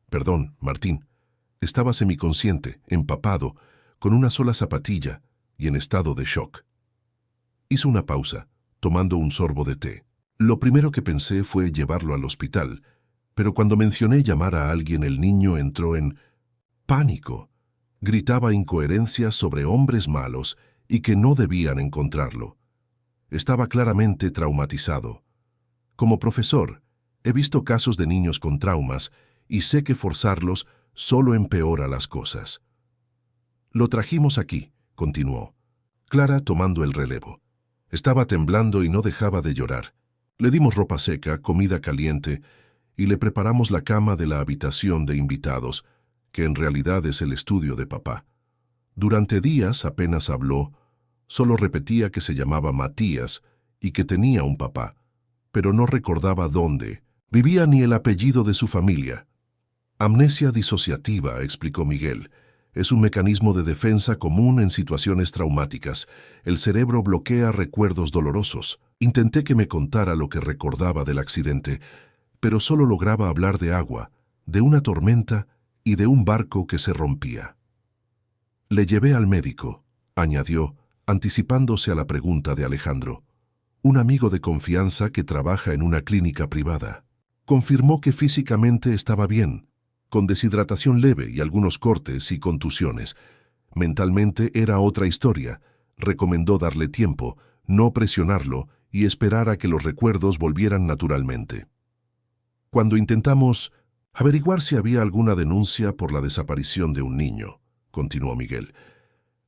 Perdón, Martín. Estaba semiconsciente, empapado, con una sola zapatilla y en estado de shock. Hizo una pausa, tomando un sorbo de té. Lo primero que pensé fue llevarlo al hospital, pero cuando mencioné llamar a alguien, el niño entró en pánico. Gritaba incoherencias sobre hombres malos y que no debían encontrarlo. Estaba claramente traumatizado. Como profesor, he visto casos de niños con traumas y sé que forzarlos solo empeora las cosas. Lo trajimos aquí, continuó, Clara tomando el relevo. Estaba temblando y no dejaba de llorar. Le dimos ropa seca, comida caliente y le preparamos la cama de la habitación de invitados, que en realidad es el estudio de papá. Durante días apenas habló, solo repetía que se llamaba Matías y que tenía un papá, pero no recordaba dónde vivía ni el apellido de su familia. Amnesia disociativa, explicó Miguel. Es un mecanismo de defensa común en situaciones traumáticas. El cerebro bloquea recuerdos dolorosos. Intenté que me contara lo que recordaba del accidente, pero solo lograba hablar de agua, de una tormenta y de un barco que se rompía. Le llevé al médico, añadió, anticipándose a la pregunta de Alejandro. Un amigo de confianza que trabaja en una clínica privada. Confirmó que físicamente estaba bien, con deshidratación leve y algunos cortes y contusiones. Mentalmente era otra historia. Recomendó darle tiempo, no presionarlo y esperar a que los recuerdos volvieran naturalmente. Cuando intentamos averiguar si había alguna denuncia por la desaparición de un niño, continuó Miguel,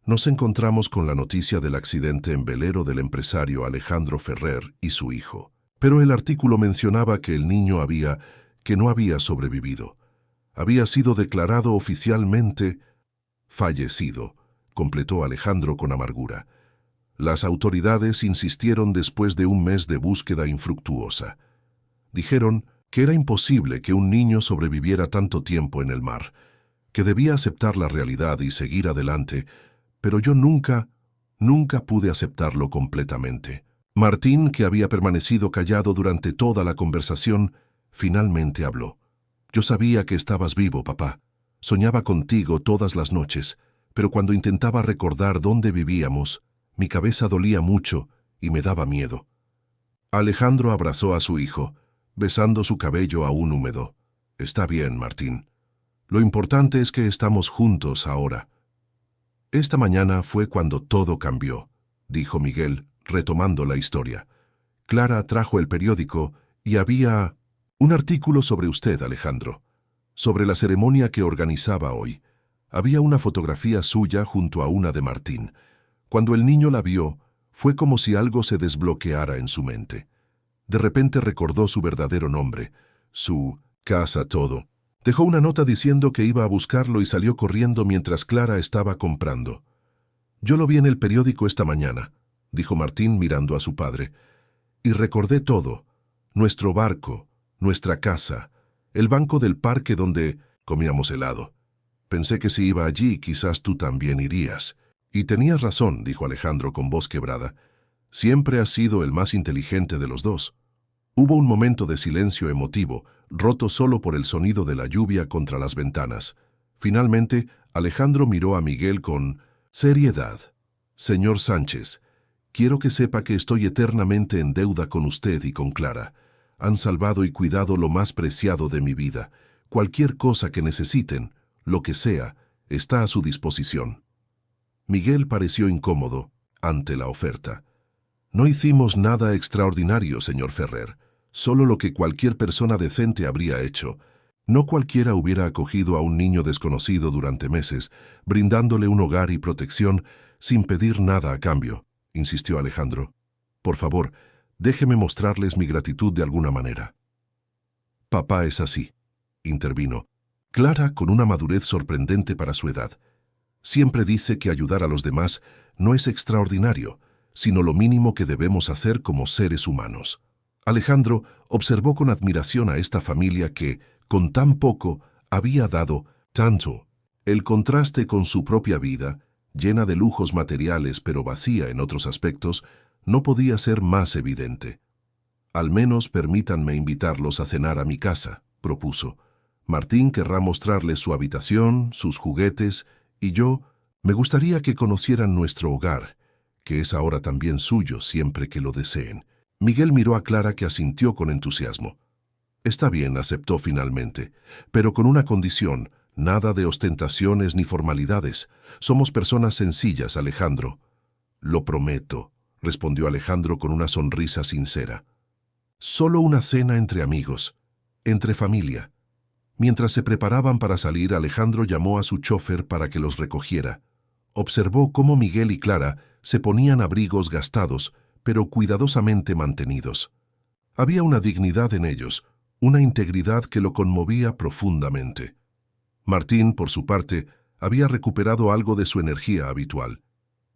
nos encontramos con la noticia del accidente en velero del empresario Alejandro Ferrer y su hijo. Pero el artículo mencionaba que el niño no había sobrevivido. Había sido declarado oficialmente fallecido, completó Alejandro con amargura. Las autoridades insistieron después de un mes de búsqueda infructuosa. Dijeron que era imposible que un niño sobreviviera tanto tiempo en el mar, que debía aceptar la realidad y seguir adelante, pero yo nunca pude aceptarlo completamente. Martín, que había permanecido callado durante toda la conversación, finalmente habló. Yo sabía que estabas vivo, papá. Soñaba contigo todas las noches, pero cuando intentaba recordar dónde vivíamos, mi cabeza dolía mucho y me daba miedo. Alejandro abrazó a su hijo, besando su cabello aún húmedo. Está bien, Martín. Lo importante es que estamos juntos ahora. Esta mañana fue cuando todo cambió, dijo Miguel, retomando la historia. Clara trajo el periódico y había un artículo sobre usted, Alejandro, sobre la ceremonia que organizaba hoy. Había una fotografía suya junto a una de Martín. Cuando el niño la vio, fue como si algo se desbloqueara en su mente. De repente recordó su verdadero nombre, su casa, todo. Dejó una nota diciendo que iba a buscarlo y salió corriendo mientras Clara estaba comprando. Yo lo vi en el periódico esta mañana, dijo Martín mirando a su padre, y recordé todo, nuestro barco, nuestra casa, el banco del parque donde comíamos helado. Pensé que si iba allí, quizás tú también irías. Y tenías razón, dijo Alejandro con voz quebrada. Siempre has sido el más inteligente de los dos. Hubo un momento de silencio emotivo, roto solo por el sonido de la lluvia contra las ventanas. Finalmente, Alejandro miró a Miguel con seriedad. Señor Sánchez, quiero que sepa que estoy eternamente en deuda con usted y con Clara. Han salvado y cuidado lo más preciado de mi vida. Cualquier cosa que necesiten, lo que sea, está a su disposición. Miguel pareció incómodo ante la oferta. No hicimos nada extraordinario, señor Ferrer, solo lo que cualquier persona decente habría hecho. No cualquiera hubiera acogido a un niño desconocido durante meses, brindándole un hogar y protección sin pedir nada a cambio, insistió Alejandro. Por favor, déjeme mostrarles mi gratitud de alguna manera. Papá es así, intervino. Clara, con una madurez sorprendente para su edad, siempre dice que ayudar a los demás no es extraordinario, sino lo mínimo que debemos hacer como seres humanos. Alejandro observó con admiración a esta familia que, con tan poco, había dado tanto. El contraste con su propia vida, llena de lujos materiales pero vacía en otros aspectos, no podía ser más evidente. Al menos permítanme invitarlos a cenar a mi casa, propuso. Martín querrá mostrarles su habitación, sus juguetes, y yo, me gustaría que conocieran nuestro hogar, que es ahora también suyo siempre que lo deseen. Miguel miró a Clara, que asintió con entusiasmo. Está bien, aceptó finalmente, pero con una condición: nada de ostentaciones ni formalidades. Somos personas sencillas, Alejandro. Lo prometo, respondió Alejandro con una sonrisa sincera. Solo una cena entre amigos, entre familia. Mientras se preparaban para salir, Alejandro llamó a su chofer para que los recogiera. Observó cómo Miguel y Clara se ponían abrigos gastados, pero cuidadosamente mantenidos. Había una dignidad en ellos, una integridad que lo conmovía profundamente. Martín, por su parte, había recuperado algo de su energía habitual.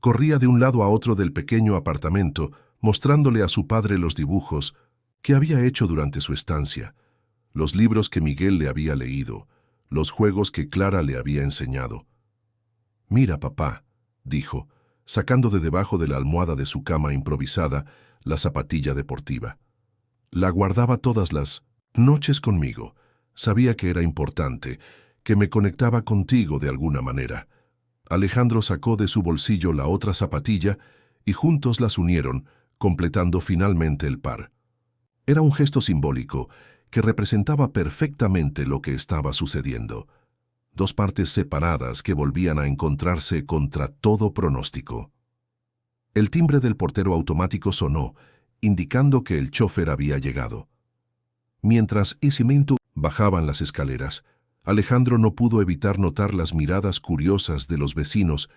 Corría de un lado a otro del pequeño apartamento, mostrándole a su padre los dibujos que había hecho durante su estancia, los libros que Miguel le había leído, los juegos que Clara le había enseñado. «Mira, papá», dijo, sacando de debajo de la almohada de su cama improvisada la zapatilla deportiva. La guardaba todas las noches conmigo. Sabía que era importante, que me conectaba contigo de alguna manera. Alejandro sacó de su bolsillo la otra zapatilla y juntos las unieron, completando finalmente el par. Era un gesto simbólico que representaba perfectamente lo que estaba sucediendo. Dos partes separadas que volvían a encontrarse contra todo pronóstico. El timbre del portero automático sonó, indicando que el chofer había llegado. Mientras Isimintu bajaban las escaleras, Alejandro no pudo evitar notar las miradas curiosas de los vecinos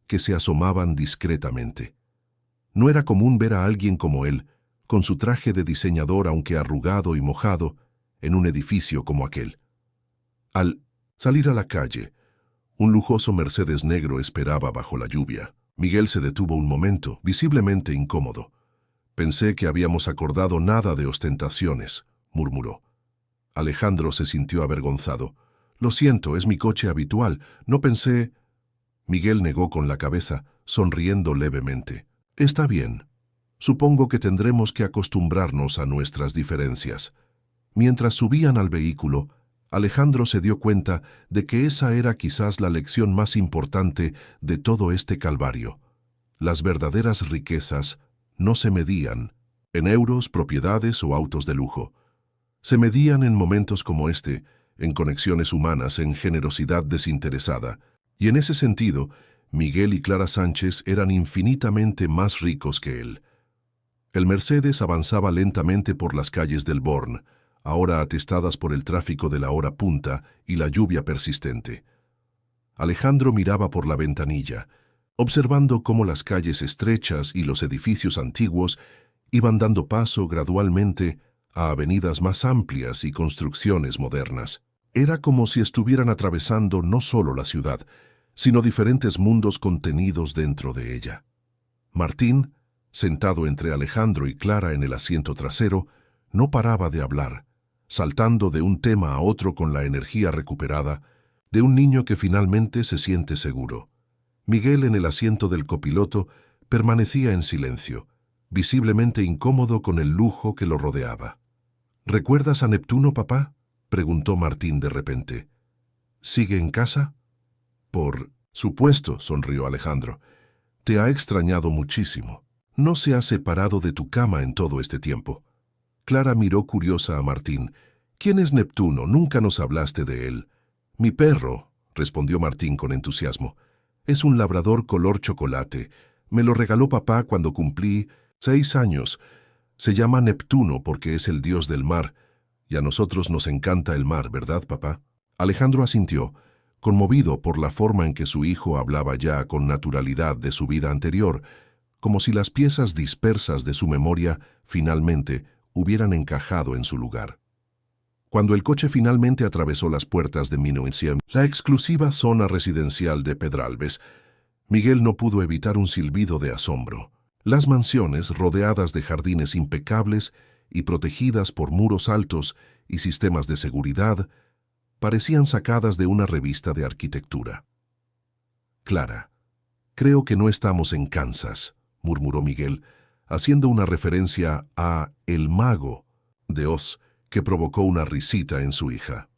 que se asomaban discretamente. No era común ver a alguien como él, con su traje de diseñador aunque arrugado y mojado, en un edificio como aquel. Al salir a la calle, un lujoso Mercedes negro esperaba bajo la lluvia. Miguel se detuvo un momento, visiblemente incómodo. «Pensé que habíamos acordado nada de ostentaciones», murmuró. Alejandro se sintió avergonzado. «Lo siento, es mi coche habitual. No pensé...» Miguel negó con la cabeza, sonriendo levemente. «Está bien. Supongo que tendremos que acostumbrarnos a nuestras diferencias». Mientras subían al vehículo, Alejandro se dio cuenta de que esa era quizás la lección más importante de todo este calvario. Las verdaderas riquezas no se medían en euros, propiedades o autos de lujo. Se medían en momentos como este, en conexiones humanas, en generosidad desinteresada. Y en ese sentido, Miguel y Clara Sánchez eran infinitamente más ricos que él. El Mercedes avanzaba lentamente por las calles del Born, ahora atestadas por el tráfico de la hora punta y la lluvia persistente. Alejandro miraba por la ventanilla, observando cómo las calles estrechas y los edificios antiguos iban dando paso gradualmente a avenidas más amplias y construcciones modernas. Era como si estuvieran atravesando no solo la ciudad, sino diferentes mundos contenidos dentro de ella. Martín, sentado entre Alejandro y Clara en el asiento trasero, no paraba de hablar, saltando de un tema a otro con la energía recuperada de un niño que finalmente se siente seguro. Miguel, en el asiento del copiloto, permanecía en silencio, visiblemente incómodo con el lujo que lo rodeaba. «¿Recuerdas a Neptuno, papá?», preguntó Martín de repente. «¿Sigue en casa?». «Por supuesto», sonrió Alejandro. «Te ha extrañado muchísimo. No se ha separado de tu cama en todo este tiempo». Clara miró curiosa a Martín. «¿Quién es Neptuno? Nunca nos hablaste de él». «Mi perro», respondió Martín con entusiasmo. «Es un labrador color chocolate. Me lo regaló papá cuando cumplí 6 años. Se llama Neptuno porque es el dios del mar. Y a nosotros nos encanta el mar, ¿verdad, papá?». Alejandro asintió, conmovido por la forma en que su hijo hablaba ya con naturalidad de su vida anterior, como si las piezas dispersas de su memoria finalmente hubieran encajado en su lugar. Cuando el coche finalmente atravesó las puertas de 1900, la exclusiva zona residencial de Pedralbes, Miguel no pudo evitar un silbido de asombro. Las mansiones, rodeadas de jardines impecables y protegidas por muros altos y sistemas de seguridad, parecían sacadas de una revista de arquitectura. «Clara, creo que no estamos en Kansas», murmuró Miguel, haciendo una referencia a El Mago de Oz, que provocó una risita en su hija.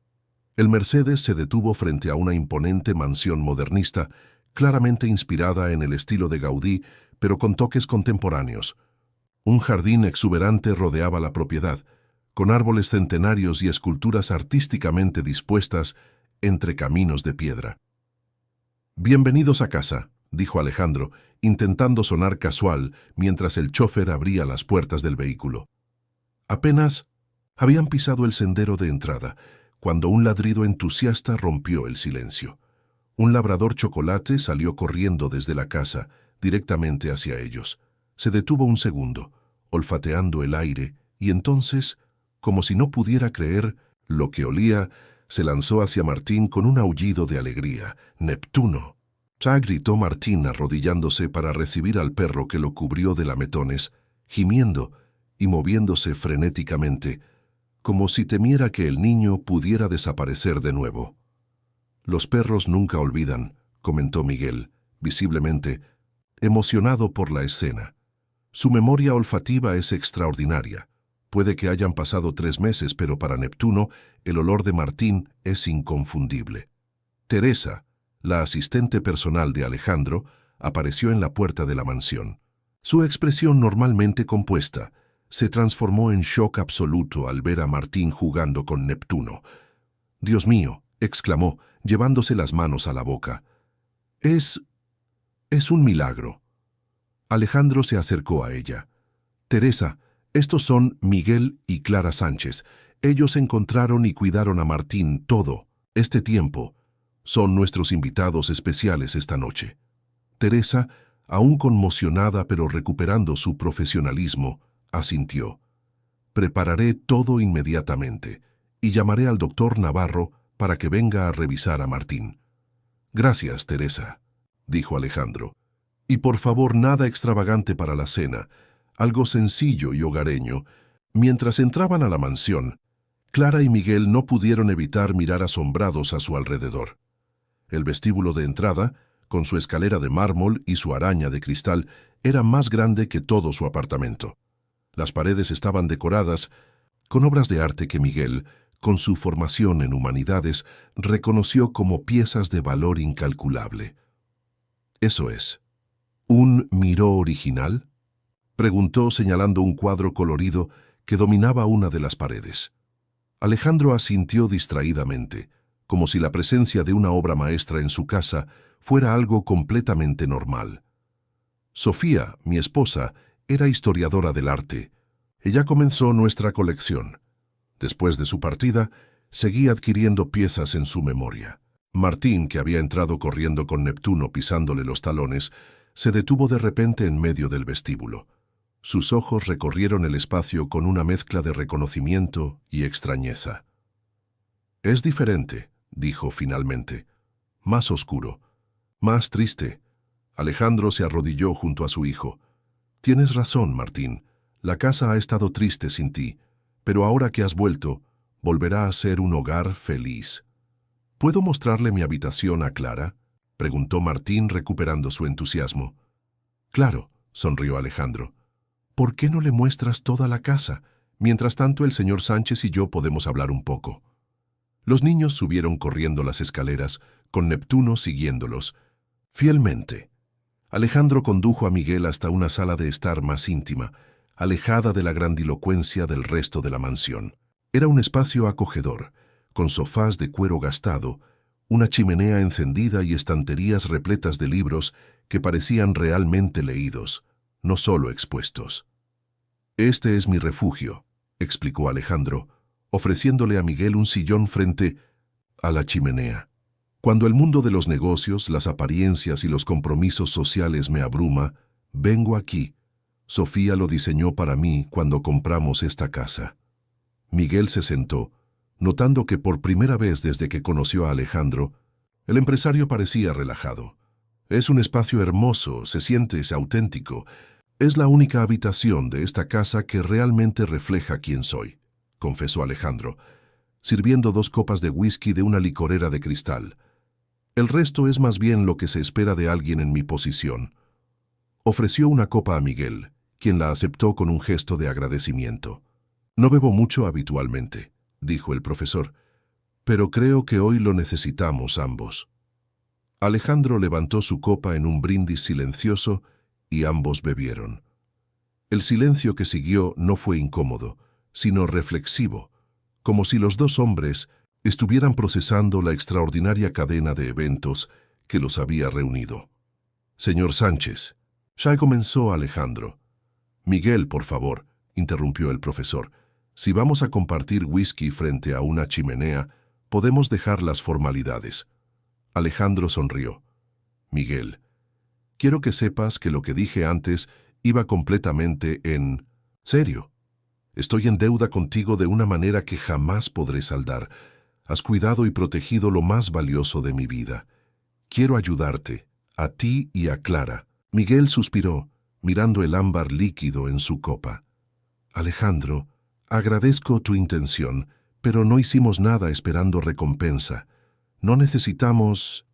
El Mercedes se detuvo frente a una imponente mansión modernista, claramente inspirada en el estilo de Gaudí, pero con toques contemporáneos. Un jardín exuberante rodeaba la propiedad, con árboles centenarios y esculturas artísticamente dispuestas entre caminos de piedra. «Bienvenidos a casa», dijo Alejandro, intentando sonar casual mientras el chófer abría las puertas del vehículo. Apenas habían pisado el sendero de entrada, cuando un ladrido entusiasta rompió el silencio. Un labrador chocolate salió corriendo desde la casa, directamente hacia ellos. Se detuvo un segundo, olfateando el aire, y entonces, como si no pudiera creer lo que olía, se lanzó hacia Martín con un aullido de alegría. «¡Neptuno!». «¡Ya!», gritó Martín arrodillándose para recibir al perro que lo cubrió de lametones, gimiendo y moviéndose frenéticamente, como si temiera que el niño pudiera desaparecer de nuevo. «Los perros nunca olvidan», comentó Miguel, visiblemente emocionado por la escena. «Su memoria olfativa es extraordinaria. Puede que hayan pasado 3 meses, pero para Neptuno el olor de Martín es inconfundible». Teresa, la asistente personal de Alejandro, apareció en la puerta de la mansión. Su expresión normalmente compuesta se transformó en shock absoluto al ver a Martín jugando con Neptuno. «Dios mío», exclamó, llevándose las manos a la boca. Es un milagro». Alejandro se acercó a ella. «Teresa, estos son Miguel y Clara Sánchez. Ellos encontraron y cuidaron a Martín todo este tiempo. Son nuestros invitados especiales esta noche». Teresa, aún conmocionada pero recuperando su profesionalismo, asintió. «Prepararé todo inmediatamente y llamaré al doctor Navarro para que venga a revisar a Martín». «Gracias, Teresa», dijo Alejandro. «Y por favor, nada extravagante para la cena, algo sencillo y hogareño». Mientras entraban a la mansión, Clara y Miguel no pudieron evitar mirar asombrados a su alrededor. El vestíbulo de entrada, con su escalera de mármol y su araña de cristal, era más grande que todo su apartamento. Las paredes estaban decoradas con obras de arte que Miguel, con su formación en humanidades, reconoció como piezas de valor incalculable. «¿Eso es un Miró original?», preguntó señalando un cuadro colorido que dominaba una de las paredes. Alejandro asintió distraídamente, como si la presencia de una obra maestra en su casa fuera algo completamente normal. «Sofía, mi esposa, era historiadora del arte. Ella comenzó nuestra colección. Después de su partida, seguí adquiriendo piezas en su memoria». Martín, que había entrado corriendo con Neptuno pisándole los talones, se detuvo de repente en medio del vestíbulo. Sus ojos recorrieron el espacio con una mezcla de reconocimiento y extrañeza. «Es diferente», dijo finalmente. «Más oscuro, más triste». Alejandro se arrodilló junto a su hijo. «Tienes razón, Martín. La casa ha estado triste sin ti, pero ahora que has vuelto, volverá a ser un hogar feliz». «¿Puedo mostrarle mi habitación a Clara?», preguntó Martín recuperando su entusiasmo. «Claro», sonrió Alejandro. «¿Por qué no le muestras toda la casa? Mientras tanto, el señor Sánchez y yo podemos hablar un poco». Los niños subieron corriendo las escaleras, con Neptuno siguiéndolos. Fielmente, Alejandro condujo a Miguel hasta una sala de estar más íntima, alejada de la grandilocuencia del resto de la mansión. Era un espacio acogedor, con sofás de cuero gastado, una chimenea encendida y estanterías repletas de libros que parecían realmente leídos, no solo expuestos. «Este es mi refugio», explicó Alejandro, ofreciéndole a Miguel un sillón frente a la chimenea. «Cuando el mundo de los negocios, las apariencias y los compromisos sociales me abruma, vengo aquí. Sofía lo diseñó para mí cuando compramos esta casa». Miguel se sentó, notando que por primera vez desde que conoció a Alejandro, el empresario parecía relajado. «Es un espacio hermoso, se siente auténtico. Es la única habitación de esta casa que realmente refleja quién soy», confesó Alejandro, sirviendo 2 copas de whisky de una licorera de cristal. «El resto es más bien lo que se espera de alguien en mi posición». Ofreció una copa a Miguel, quien la aceptó con un gesto de agradecimiento. «No bebo mucho habitualmente», dijo el profesor, pero creo que hoy lo necesitamos ambos. Alejandro levantó su copa en un brindis silencioso y ambos bebieron. El silencio que siguió no fue incómodo, sino reflexivo, como si los dos hombres estuvieran procesando la extraordinaria cadena de eventos que los había reunido. Señor Sánchez, ya comenzó Alejandro. Miguel, por favor, interrumpió el profesor. Si vamos a compartir whisky frente a una chimenea, podemos dejar las formalidades. Alejandro sonrió. Miguel, quiero que sepas que lo que dije antes iba completamente en serio. Estoy en deuda contigo de una manera que jamás podré saldar. Has cuidado y protegido lo más valioso de mi vida. Quiero ayudarte, a ti y a Clara. Miguel suspiró, mirando el ámbar líquido en su copa. Alejandro, agradezco tu intención, pero no hicimos nada esperando recompensa. No necesitamos...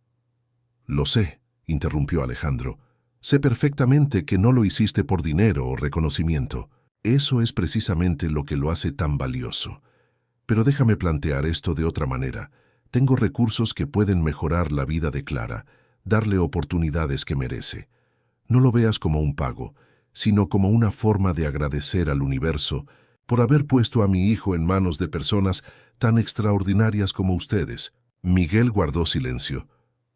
Lo sé, interrumpió Alejandro. Sé perfectamente que no lo hiciste por dinero o reconocimiento. Eso es precisamente lo que lo hace tan valioso. Pero déjame plantear esto de otra manera. Tengo recursos que pueden mejorar la vida de Clara, darle oportunidades que merece. No lo veas como un pago, sino como una forma de agradecer al universo por haber puesto a mi hijo en manos de personas tan extraordinarias como ustedes. Miguel guardó silencio,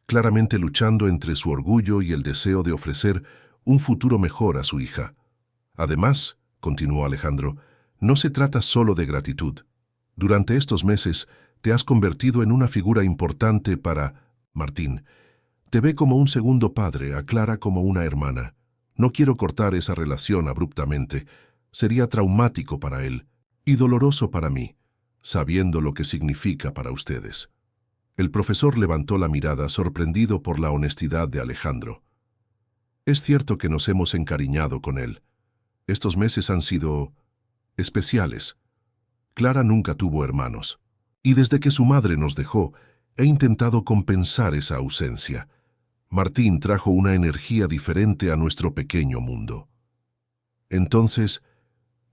claramente luchando entre su orgullo y el deseo de ofrecer un futuro mejor a su hija. Además, continuó Alejandro, no se trata solo de gratitud. Durante estos meses te has convertido en una figura importante para Martín. Te ve como un segundo padre, a Clara como una hermana. No quiero cortar esa relación abruptamente. Sería traumático para él y doloroso para mí, sabiendo lo que significa para ustedes. El profesor levantó la mirada sorprendido por la honestidad de Alejandro. Es cierto que nos hemos encariñado con él. Estos meses han sido especiales. Clara nunca tuvo hermanos, y desde que su madre nos dejó, he intentado compensar esa ausencia. Martín trajo una energía diferente a nuestro pequeño mundo. Entonces,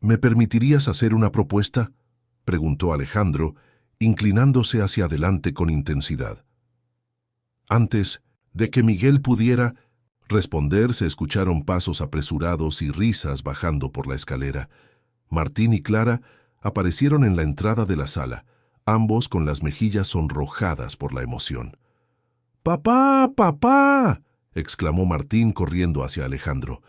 ¿me permitirías hacer una propuesta?, preguntó Alejandro, inclinándose hacia adelante con intensidad. Antes de que Miguel pudiera responder, se escucharon pasos apresurados y risas bajando por la escalera. Martín y Clara aparecieron en la entrada de la sala, ambos con las mejillas sonrojadas por la emoción. «¡Papá! ¡Papá!», exclamó Martín corriendo hacia Alejandro.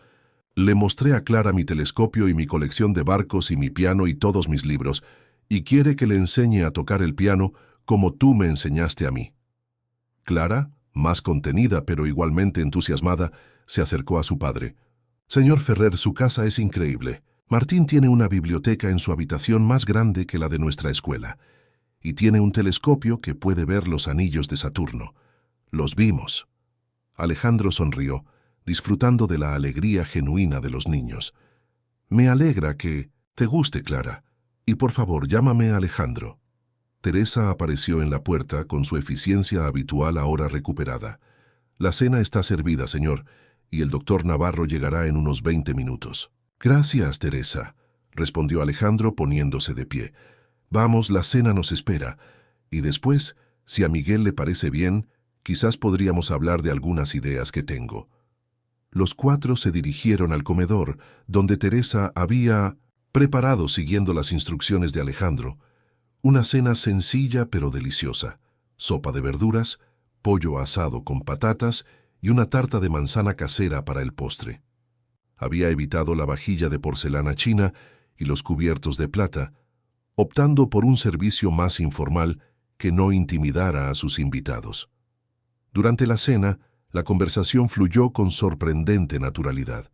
Le mostré a Clara mi telescopio y mi colección de barcos y mi piano y todos mis libros, y quiere que le enseñe a tocar el piano como tú me enseñaste a mí. Clara, más contenida pero igualmente entusiasmada, se acercó a su padre. «Señor Ferrer, su casa es increíble. Martín tiene una biblioteca en su habitación más grande que la de nuestra escuela, y tiene un telescopio que puede ver los anillos de Saturno. Los vimos». Alejandro sonrió, disfrutando de la alegría genuina de los niños. «Me alegra que te guste, Clara. Y por favor, llámame Alejandro». Teresa apareció en la puerta con su eficiencia habitual ahora recuperada. «La cena está servida, señor, y el doctor Navarro llegará en unos 20 minutos». «Gracias, Teresa», respondió Alejandro poniéndose de pie. «Vamos, la cena nos espera. Y después, si a Miguel le parece bien, quizás podríamos hablar de algunas ideas que tengo». Los cuatro se dirigieron al comedor, donde Teresa había preparado, siguiendo las instrucciones de Alejandro, una cena sencilla pero deliciosa: sopa de verduras, pollo asado con patatas y una tarta de manzana casera para el postre. Había evitado la vajilla de porcelana china y los cubiertos de plata, optando por un servicio más informal que no intimidara a sus invitados. Durante la cena, la conversación fluyó con sorprendente naturalidad.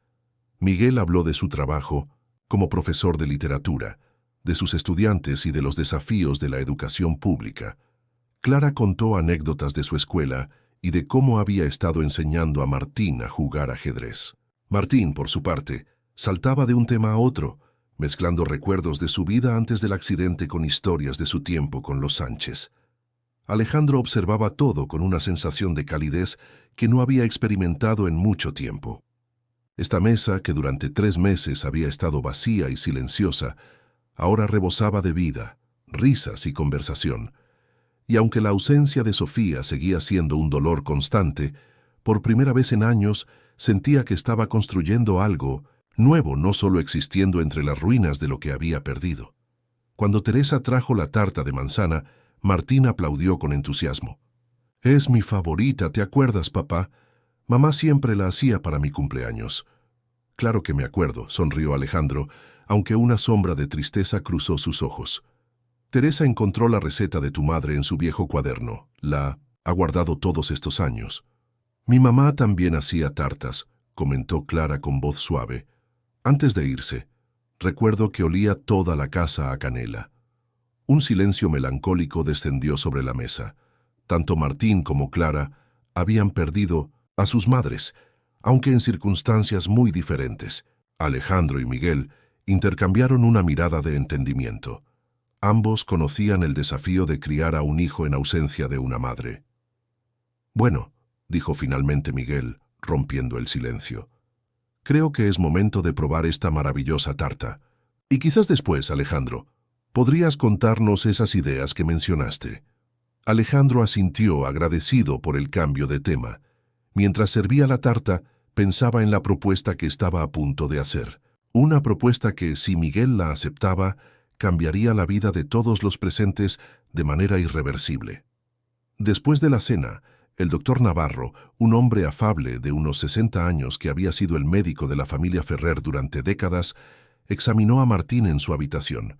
Miguel habló de su trabajo como profesor de literatura, de sus estudiantes y de los desafíos de la educación pública. Clara contó anécdotas de su escuela y de cómo había estado enseñando a Martín a jugar ajedrez. Martín, por su parte, saltaba de un tema a otro, mezclando recuerdos de su vida antes del accidente con historias de su tiempo con los Sánchez. Alejandro observaba todo con una sensación de calidez que no había experimentado en mucho tiempo. Esta mesa, que durante 3 meses había estado vacía y silenciosa, ahora rebosaba de vida, risas y conversación. y aunque la ausencia de Sofía seguía siendo un dolor constante, por primera vez en años sentía que estaba construyendo algo nuevo, no solo existiendo entre las ruinas de lo que había perdido. Cuando Teresa trajo la tarta de manzana, Martín aplaudió con entusiasmo. «Es mi favorita, ¿te acuerdas, papá? Mamá siempre la hacía para mi cumpleaños». «Claro que me acuerdo», sonrió Alejandro, aunque una sombra de tristeza cruzó sus ojos. «Teresa encontró la receta de tu madre en su viejo cuaderno. La ha guardado todos estos años». «Mi mamá también hacía tartas», comentó Clara con voz suave. «Antes de irse, recuerdo que olía toda la casa a canela». Un silencio melancólico descendió sobre la mesa. Tanto Martín como Clara habían perdido a sus madres, aunque en circunstancias muy diferentes. Alejandro y Miguel intercambiaron una mirada de entendimiento. Ambos conocían el desafío de criar a un hijo en ausencia de una madre. «Bueno», dijo finalmente Miguel, rompiendo el silencio, «creo que es momento de probar esta maravillosa tarta. Y quizás después, Alejandro, ¿podrías contarnos esas ideas que mencionaste?» Alejandro asintió, agradecido por el cambio de tema. Mientras servía la tarta, pensaba en la propuesta que estaba a punto de hacer. Una propuesta que, si Miguel la aceptaba, cambiaría la vida de todos los presentes de manera irreversible. Después de la cena, el doctor Navarro, un hombre afable de unos 60 años que había sido el médico de la familia Ferrer durante décadas, examinó a Martín en su habitación.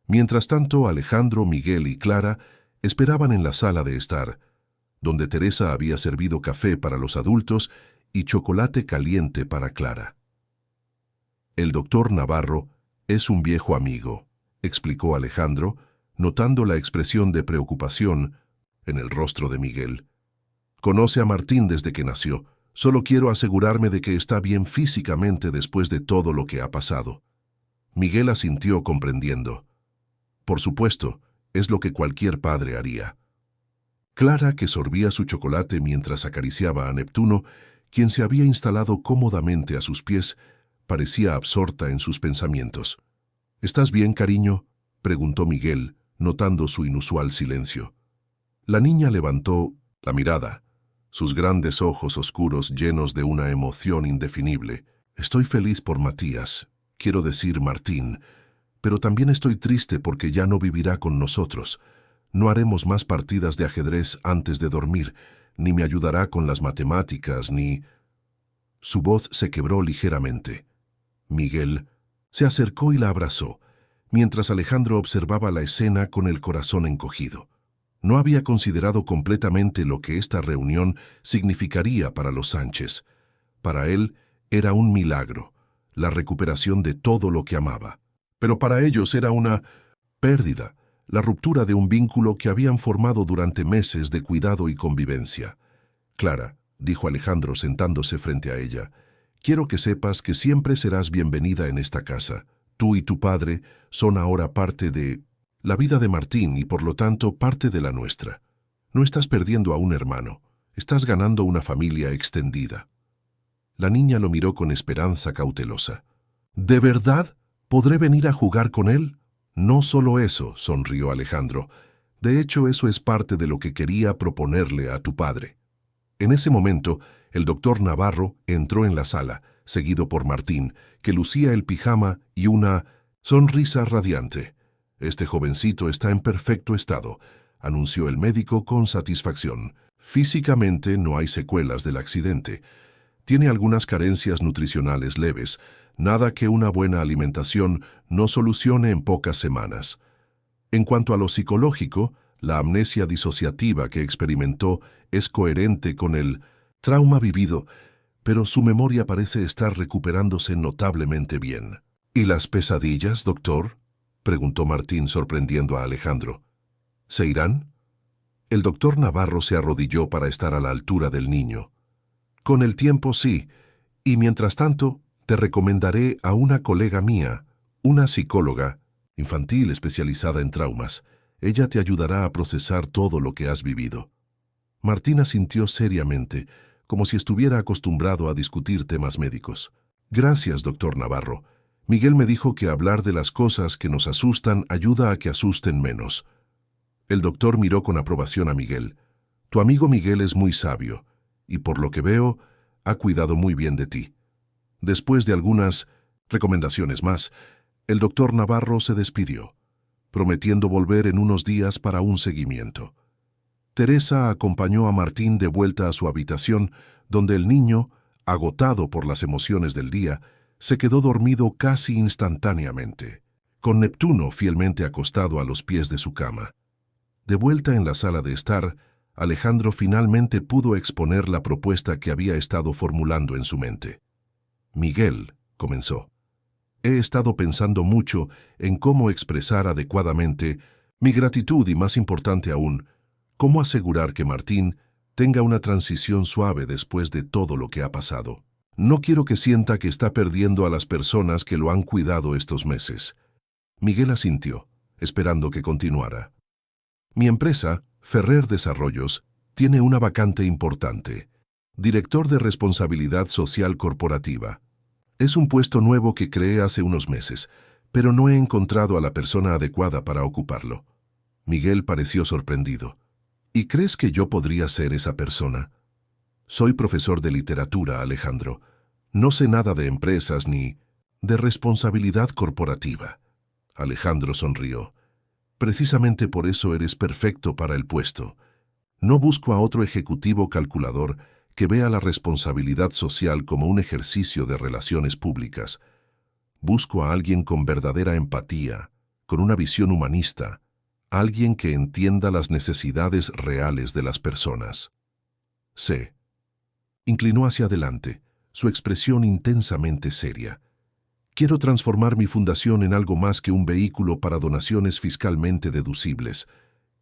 Mientras tanto, Alejandro, Miguel y Clara esperaban en la sala de estar, donde Teresa había servido café para los adultos y chocolate caliente para Clara. «El doctor Navarro es un viejo amigo», explicó Alejandro, notando la expresión de preocupación en el rostro de Miguel. «Conoce a Martín desde que nació. Solo quiero asegurarme de que está bien físicamente después de todo lo que ha pasado». Miguel asintió comprendiendo. «Por supuesto, es lo que cualquier padre haría». Clara, que sorbía su chocolate mientras acariciaba a Neptuno, quien se había instalado cómodamente a sus pies, parecía absorta en sus pensamientos. «¿Estás bien, cariño?», preguntó Miguel, notando su inusual silencio. La niña levantó la mirada, sus grandes ojos oscuros llenos de una emoción indefinible. «Estoy feliz por Matías, quiero decir Martín, pero también estoy triste porque ya no vivirá con nosotros. No haremos más partidas de ajedrez antes de dormir, ni me ayudará con las matemáticas, ni...» Su voz se quebró ligeramente. Miguel se acercó y la abrazó, mientras Alejandro observaba la escena con el corazón encogido. No había considerado completamente lo que esta reunión significaría para los Sánchez. Para él era un milagro, la recuperación de todo lo que amaba. Pero para ellos era una pérdida, la ruptura de un vínculo que habían formado durante meses de cuidado y convivencia. «Clara», dijo Alejandro sentándose frente a ella, «quiero que sepas que siempre serás bienvenida en esta casa. Tú y tu padre son ahora parte de la vida de Martín y por lo tanto parte de la nuestra. No estás perdiendo a un hermano, estás ganando una familia extendida». La niña lo miró con esperanza cautelosa. «¿De verdad podré venir a jugar con él?» «No solo eso», sonrió Alejandro. «De hecho, eso es parte de lo que quería proponerle a tu padre». En ese momento, el doctor Navarro entró en la sala, seguido por Martín, que lucía el pijama y una sonrisa radiante. «Este jovencito está en perfecto estado», anunció el médico con satisfacción. «Físicamente no hay secuelas del accidente. Tiene algunas carencias nutricionales leves, nada que una buena alimentación no solucione en pocas semanas. En cuanto a lo psicológico, la amnesia disociativa que experimentó es coherente con el trauma vivido, pero su memoria parece estar recuperándose notablemente bien». «¿Y las pesadillas, doctor?», preguntó Martín sorprendiendo a Alejandro. «¿Se irán?». El doctor Navarro se arrodilló para estar a la altura del niño. «Con el tiempo sí, y mientras tanto te recomendaré a una colega mía, una psicóloga infantil especializada en traumas. Ella te ayudará a procesar todo lo que has vivido». Martín asintió seriamente, como si estuviera acostumbrado a discutir temas médicos. «Gracias, doctor Navarro. Miguel me dijo que hablar de las cosas que nos asustan ayuda a que asusten menos». El doctor miró con aprobación a Miguel. Tu amigo Miguel es muy sabio, y por lo que veo, ha cuidado muy bien de ti. Después de algunas recomendaciones más, el doctor Navarro se despidió, prometiendo volver en unos días para un seguimiento. Teresa acompañó a Martín de vuelta a su habitación, donde el niño, agotado por las emociones del día, se quedó dormido casi instantáneamente, con Neptuno fielmente acostado a los pies de su cama. De vuelta en la sala de estar, Alejandro finalmente pudo exponer la propuesta que había estado formulando en su mente. Miguel, comenzó, he estado pensando mucho en cómo expresar adecuadamente mi gratitud y, más importante aún, cómo asegurar que Martín tenga una transición suave después de todo lo que ha pasado. No quiero que sienta que está perdiendo a las personas que lo han cuidado estos meses. Miguel asintió, esperando que continuara. Mi empresa, Ferrer Desarrollos, tiene una vacante importante. Director de Responsabilidad Social Corporativa. Es un puesto nuevo que creé hace unos meses, pero no he encontrado a la persona adecuada para ocuparlo. Miguel pareció sorprendido. ¿Y crees que yo podría ser esa persona? Soy profesor de literatura, Alejandro. No sé nada de empresas ni de responsabilidad corporativa. Alejandro sonrió. Precisamente por eso eres perfecto para el puesto. No busco a otro ejecutivo calculador que vea la responsabilidad social como un ejercicio de relaciones públicas. Busco a alguien con verdadera empatía, con una visión humanista, alguien que entienda las necesidades reales de las personas. Sé. Inclinó hacia adelante, su expresión intensamente seria. Quiero transformar mi fundación en algo más que un vehículo para donaciones fiscalmente deducibles.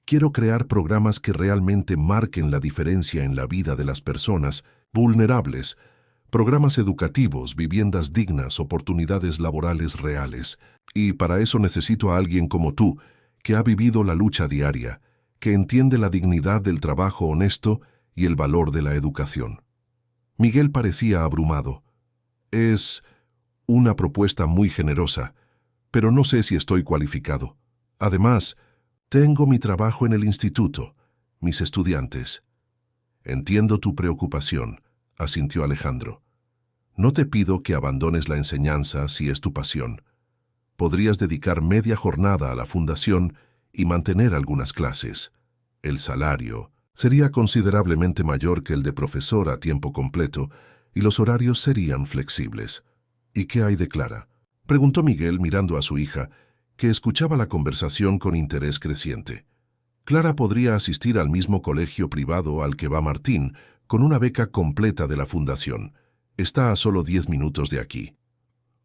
Quiero crear programas que realmente marquen la diferencia en la vida de las personas vulnerables, programas educativos, viviendas dignas, oportunidades laborales reales. Y para eso necesito a alguien como tú, que ha vivido la lucha diaria, que entiende la dignidad del trabajo honesto y el valor de la educación. Miguel parecía abrumado. Es una propuesta muy generosa, pero no sé si estoy cualificado. Además, tengo mi trabajo en el instituto, mis estudiantes. Entiendo tu preocupación, asintió Alejandro. No te pido que abandones la enseñanza si es tu pasión. Podrías dedicar media jornada a la fundación y mantener algunas clases. El salario sería considerablemente mayor que el de profesor a tiempo completo y los horarios serían flexibles. ¿Y qué hay de Clara?, preguntó Miguel mirando a su hija, que escuchaba la conversación con interés creciente. Clara podría asistir al mismo colegio privado al que va Martín, con una beca completa de la fundación. Está a solo 10 minutos de aquí.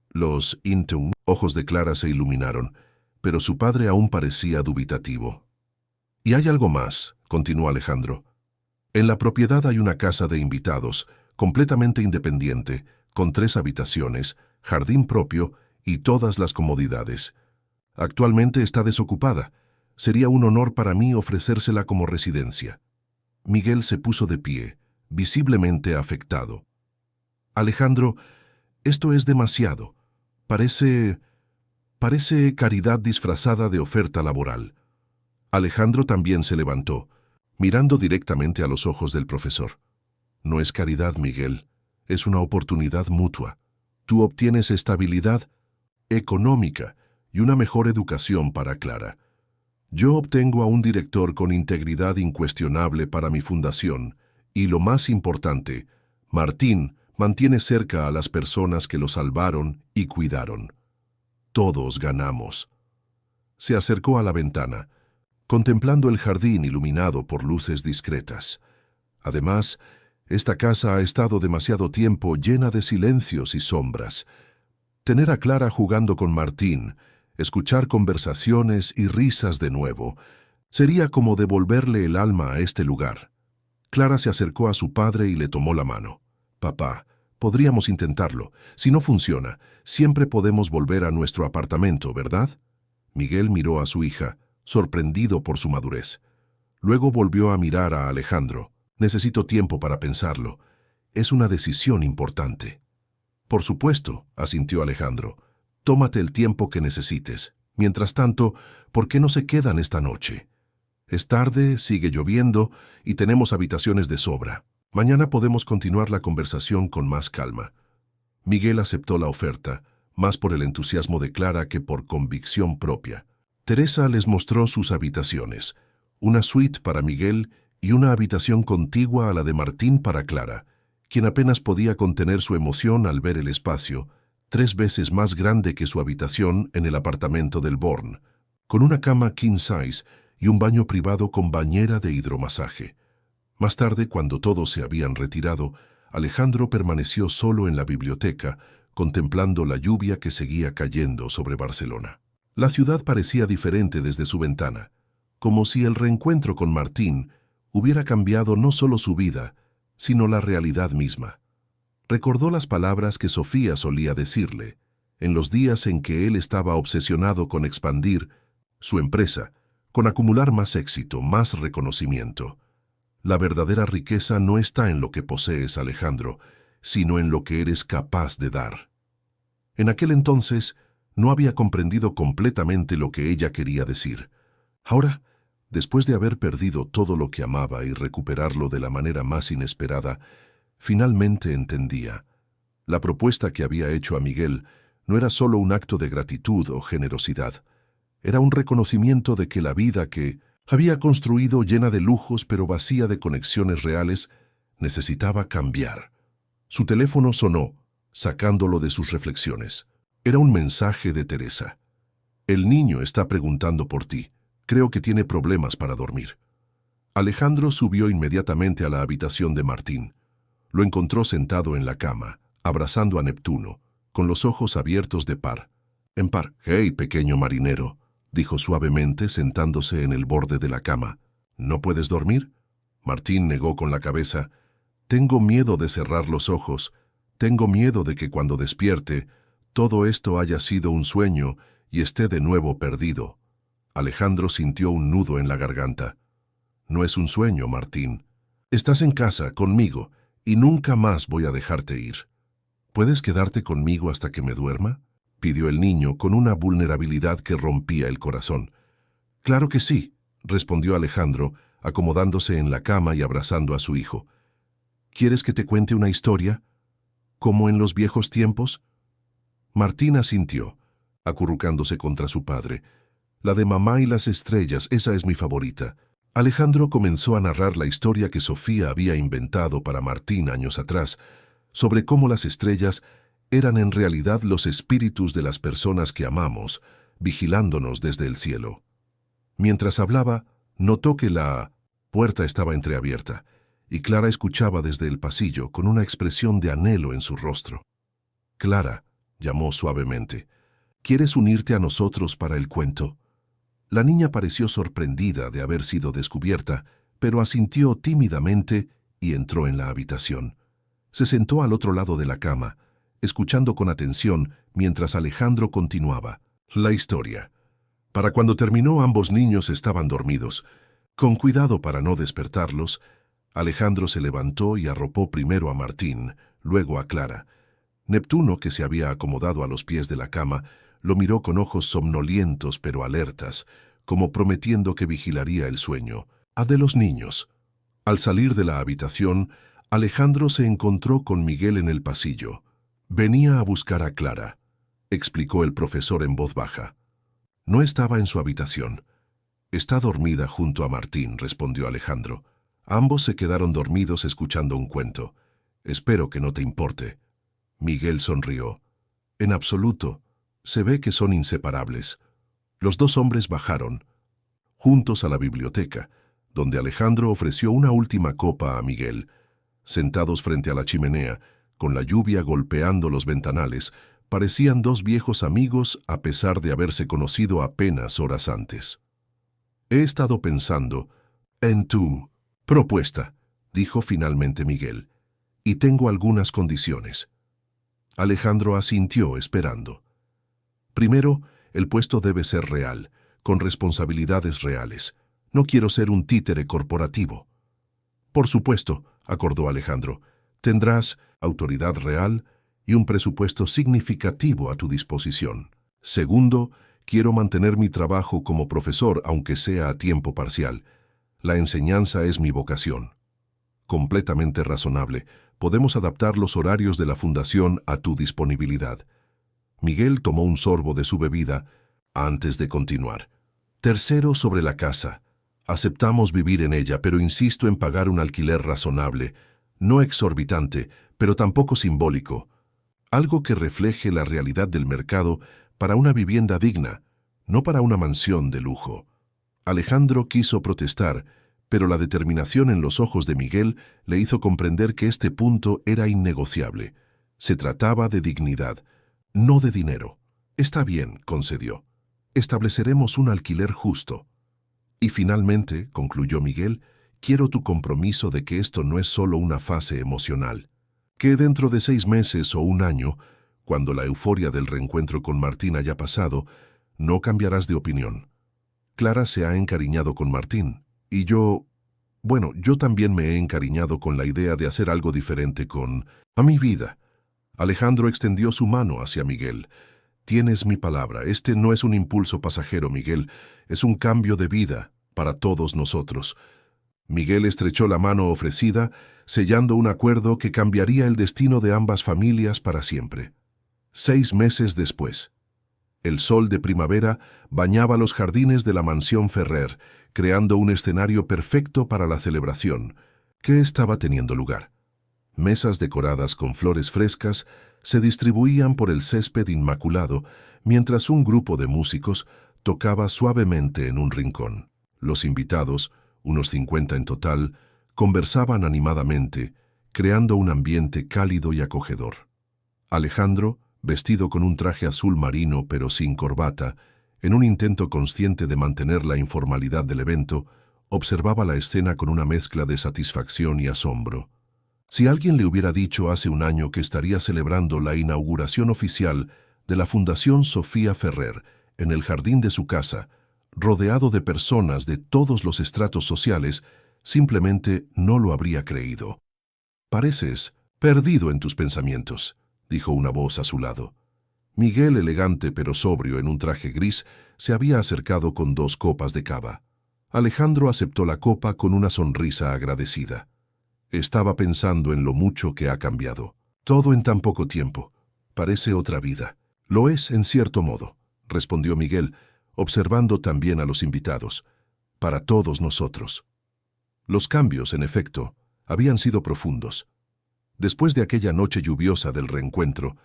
Los ojos de Clara se iluminaron, pero su padre aún parecía dubitativo. Y hay algo más, continuó Alejandro. En la propiedad hay una casa de invitados, completamente independiente, con 3 habitaciones, jardín propio y todas las comodidades. Actualmente está desocupada. Sería un honor para mí ofrecérsela como residencia. Miguel se puso de pie, visiblemente afectado. Alejandro, esto es demasiado. Parece caridad disfrazada de oferta laboral. Alejandro también se levantó, mirando directamente a los ojos del profesor. No es caridad, Miguel. Es una oportunidad mutua. Tú obtienes estabilidad económica y una mejor educación para Clara. Yo obtengo a un director con integridad incuestionable para mi fundación y, lo más importante, Martín mantiene cerca a las personas que lo salvaron y cuidaron. Todos ganamos. Se acercó a la ventana, contemplando el jardín iluminado por luces discretas. Además, esta casa ha estado demasiado tiempo llena de silencios y sombras. Tener a Clara jugando con Martín, escuchar conversaciones y risas de nuevo, sería como devolverle el alma a este lugar. Clara se acercó a su padre y le tomó la mano. Papá, podríamos intentarlo. Si no funciona, siempre podemos volver a nuestro apartamento, ¿verdad? Miguel miró a su hija, sorprendido por su madurez. Luego volvió a mirar a Alejandro. Necesito tiempo para pensarlo. Es una decisión importante. Por supuesto, asintió Alejandro. Tómate el tiempo que necesites. Mientras tanto, ¿por qué no se quedan esta noche? Es tarde, sigue lloviendo y tenemos habitaciones de sobra. Mañana podemos continuar la conversación con más calma. Miguel aceptó la oferta, más por el entusiasmo de Clara que por convicción propia. Teresa les mostró sus habitaciones, una suite para Miguel y una habitación contigua a la de Martín para Clara, quien apenas podía contener su emoción al ver el espacio, 3 veces más grande que su habitación en el apartamento del Born, con una cama king size y un baño privado con bañera de hidromasaje. Más tarde, cuando todos se habían retirado, Alejandro permaneció solo en la biblioteca, contemplando la lluvia que seguía cayendo sobre Barcelona. La ciudad parecía diferente desde su ventana, como si el reencuentro con Martín hubiera cambiado no solo su vida, sino la realidad misma. Recordó las palabras que Sofía solía decirle, en los días en que él estaba obsesionado con expandir su empresa, con acumular más éxito, más reconocimiento. La verdadera riqueza no está en lo que posees, Alejandro, sino en lo que eres capaz de dar. En aquel entonces no había comprendido completamente lo que ella quería decir. Ahora, después de haber perdido todo lo que amaba y recuperarlo de la manera más inesperada, finalmente entendía. La propuesta que había hecho a Miguel no era solo un acto de gratitud o generosidad. Era un reconocimiento de que la vida que había construido, llena de lujos pero vacía de conexiones reales, necesitaba cambiar. Su teléfono sonó, sacándolo de sus reflexiones. Era un mensaje de Teresa. El niño está preguntando por ti. Creo que tiene problemas para dormir. Alejandro subió inmediatamente a la habitación de Martín. Lo encontró sentado en la cama, abrazando a Neptuno, con los ojos abiertos de par en par. «Hey, pequeño marinero», dijo suavemente sentándose en el borde de la cama. «¿No puedes dormir?» Martín negó con la cabeza. «Tengo miedo de cerrar los ojos. Tengo miedo de que cuando despierte, todo esto haya sido un sueño y esté de nuevo perdido». Alejandro sintió un nudo en la garganta. «No es un sueño, Martín. Estás en casa, conmigo, y nunca más voy a dejarte ir. ¿Puedes quedarte conmigo hasta que me duerma?», pidió el niño con una vulnerabilidad que rompía el corazón. «Claro que sí», respondió Alejandro, acomodándose en la cama y abrazando a su hijo. «¿Quieres que te cuente una historia? ¿Como en los viejos tiempos?». Martín asintió, acurrucándose contra su padre. «La de Mamá y las estrellas, esa es mi favorita». Alejandro comenzó a narrar la historia que Sofía había inventado para Martín años atrás, sobre cómo las estrellas eran en realidad los espíritus de las personas que amamos, vigilándonos desde el cielo. Mientras hablaba, notó que la puerta estaba entreabierta, y Clara escuchaba desde el pasillo con una expresión de anhelo en su rostro. «Clara», llamó suavemente, «¿quieres unirte a nosotros para el cuento?». La niña pareció sorprendida de haber sido descubierta, pero asintió tímidamente y entró en la habitación. Se sentó al otro lado de la cama, escuchando con atención mientras Alejandro continuaba la historia. Para cuando terminó, ambos niños estaban dormidos. Con cuidado para no despertarlos, Alejandro se levantó y arropó primero a Martín, luego a Clara. Neptuno, que se había acomodado a los pies de la cama, lo miró con ojos somnolientos pero alertas, como prometiendo que vigilaría el sueño de los niños. Al salir de la habitación, Alejandro se encontró con Miguel en el pasillo. «Venía a buscar a Clara», explicó el profesor en voz baja. «No estaba en su habitación». «Está dormida junto a Martín», respondió Alejandro. Ambos se quedaron dormidos escuchando un cuento. «Espero que no te importe». Miguel sonrió. «En absoluto. Se ve que son inseparables». Los dos hombres bajaron, juntos a la biblioteca, donde Alejandro ofreció una última copa a Miguel. Sentados frente a la chimenea, con la lluvia golpeando los ventanales, parecían dos viejos amigos a pesar de haberse conocido apenas horas antes. «He estado pensando en tu propuesta», dijo finalmente Miguel, «y tengo algunas condiciones». Alejandro asintió esperando. «Primero, el puesto debe ser real, con responsabilidades reales. No quiero ser un títere corporativo». «Por supuesto», acordó Alejandro, «tendrás autoridad real y un presupuesto significativo a tu disposición. Segundo, quiero mantener mi trabajo como profesor, aunque sea a tiempo parcial. La enseñanza es mi vocación. Completamente razonable. Podemos adaptar los horarios de la fundación a tu disponibilidad. Miguel tomó un sorbo de su bebida antes de continuar. Tercero, sobre la casa. Aceptamos vivir en ella, pero insisto en pagar un alquiler razonable, no exorbitante, pero tampoco simbólico. Algo que refleje la realidad del mercado para una vivienda digna, no para una mansión de lujo. Alejandro quiso protestar, pero la determinación en los ojos de Miguel le hizo comprender que este punto era innegociable. Se trataba de dignidad, no de dinero. Está bien, concedió. Estableceremos un alquiler justo. Y finalmente, concluyó Miguel, quiero tu compromiso de que esto no es solo una fase emocional. Que dentro de 6 meses o un año, cuando la euforia del reencuentro con Martín haya pasado, no cambiarás de opinión. Clara se ha encariñado con Martín, y yo también me he encariñado con la idea de hacer algo diferente a mi vida. Alejandro extendió su mano hacia Miguel. Tienes mi palabra, este no es un impulso pasajero, Miguel, es un cambio de vida para todos nosotros. Miguel estrechó la mano ofrecida, sellando un acuerdo que cambiaría el destino de ambas familias para siempre. 6 meses después. El sol de primavera bañaba los jardines de la mansión Ferrer, creando un escenario perfecto para la celebración, que estaba teniendo lugar. Mesas decoradas con flores frescas se distribuían por el césped inmaculado, mientras un grupo de músicos tocaba suavemente en un rincón. Los invitados, unos 50 en total, conversaban animadamente, creando un ambiente cálido y acogedor. Alejandro, vestido con un traje azul marino pero sin corbata, en un intento consciente de mantener la informalidad del evento, observaba la escena con una mezcla de satisfacción y asombro. Si alguien le hubiera dicho hace un año que estaría celebrando la inauguración oficial de la Fundación Sofía Ferrer en el jardín de su casa, rodeado de personas de todos los estratos sociales, simplemente no lo habría creído. «Pareces perdido en tus pensamientos», dijo una voz a su lado. Miguel, elegante pero sobrio en un traje gris, se había acercado con 2 copas de cava. Alejandro aceptó la copa con una sonrisa agradecida. Estaba pensando en lo mucho que ha cambiado. Todo en tan poco tiempo. Parece otra vida. Lo es, en cierto modo, respondió Miguel, observando también a los invitados. Para todos nosotros. Los cambios, en efecto, habían sido profundos. Después de aquella noche lluviosa del reencuentro,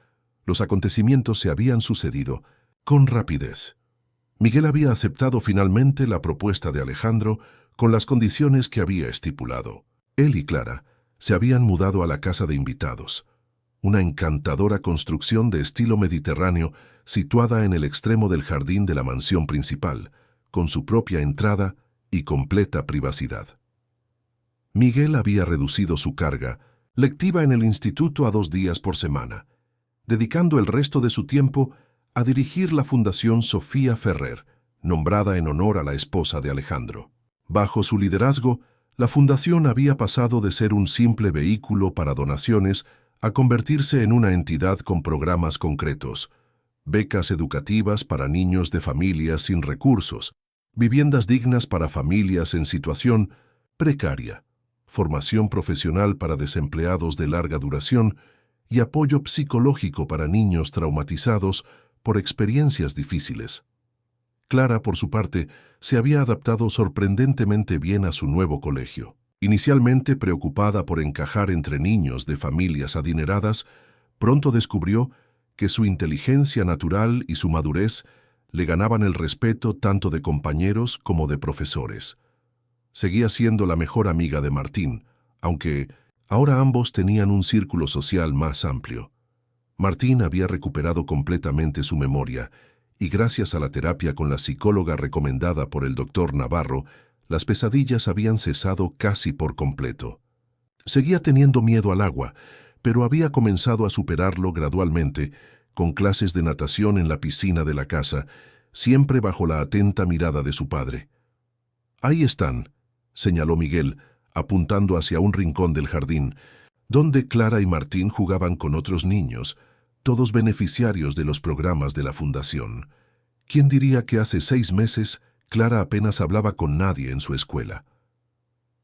los acontecimientos se habían sucedido con rapidez. Miguel había aceptado finalmente la propuesta de Alejandro con las condiciones que había estipulado. Él y Clara se habían mudado a la casa de invitados, una encantadora construcción de estilo mediterráneo situada en el extremo del jardín de la mansión principal, con su propia entrada y completa privacidad. Miguel había reducido su carga lectiva en el instituto a 2 días por semana, dedicando el resto de su tiempo a dirigir la Fundación Sofía Ferrer, nombrada en honor a la esposa de Alejandro. Bajo su liderazgo, la fundación había pasado de ser un simple vehículo para donaciones a convertirse en una entidad con programas concretos, becas educativas para niños de familias sin recursos, viviendas dignas para familias en situación precaria, formación profesional para desempleados de larga duración y apoyo psicológico para niños traumatizados por experiencias difíciles. Clara, por su parte, se había adaptado sorprendentemente bien a su nuevo colegio. Inicialmente preocupada por encajar entre niños de familias adineradas, pronto descubrió que su inteligencia natural y su madurez le ganaban el respeto tanto de compañeros como de profesores. Seguía siendo la mejor amiga de Martín, aunque ahora ambos tenían un círculo social más amplio. Martín había recuperado completamente su memoria y gracias a la terapia con la psicóloga recomendada por el doctor Navarro, las pesadillas habían cesado casi por completo. Seguía teniendo miedo al agua, pero había comenzado a superarlo gradualmente, con clases de natación en la piscina de la casa, siempre bajo la atenta mirada de su padre. «Ahí están», señaló Miguel, apuntando hacia un rincón del jardín, donde Clara y Martín jugaban con otros niños, todos beneficiarios de los programas de la fundación. ¿Quién diría que hace 6 meses Clara apenas hablaba con nadie en su escuela?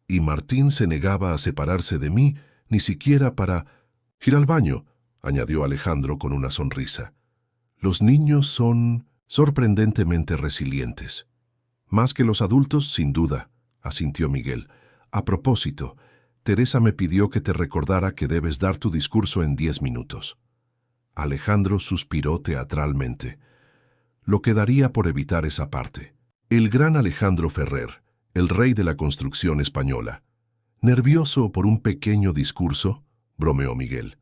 y Martín se negaba a separarse de mí, ni siquiera para ir al baño, añadió Alejandro con una sonrisa. Los niños son sorprendentemente resilientes. Más que los adultos, sin duda, asintió Miguel. A propósito, Teresa me pidió que te recordara que debes dar tu discurso en 10 minutos. Alejandro suspiró teatralmente. Lo quedaría por evitar esa parte. El gran Alejandro Ferrer, el rey de la construcción española. ¿Nervioso por un pequeño discurso?, bromeó Miguel.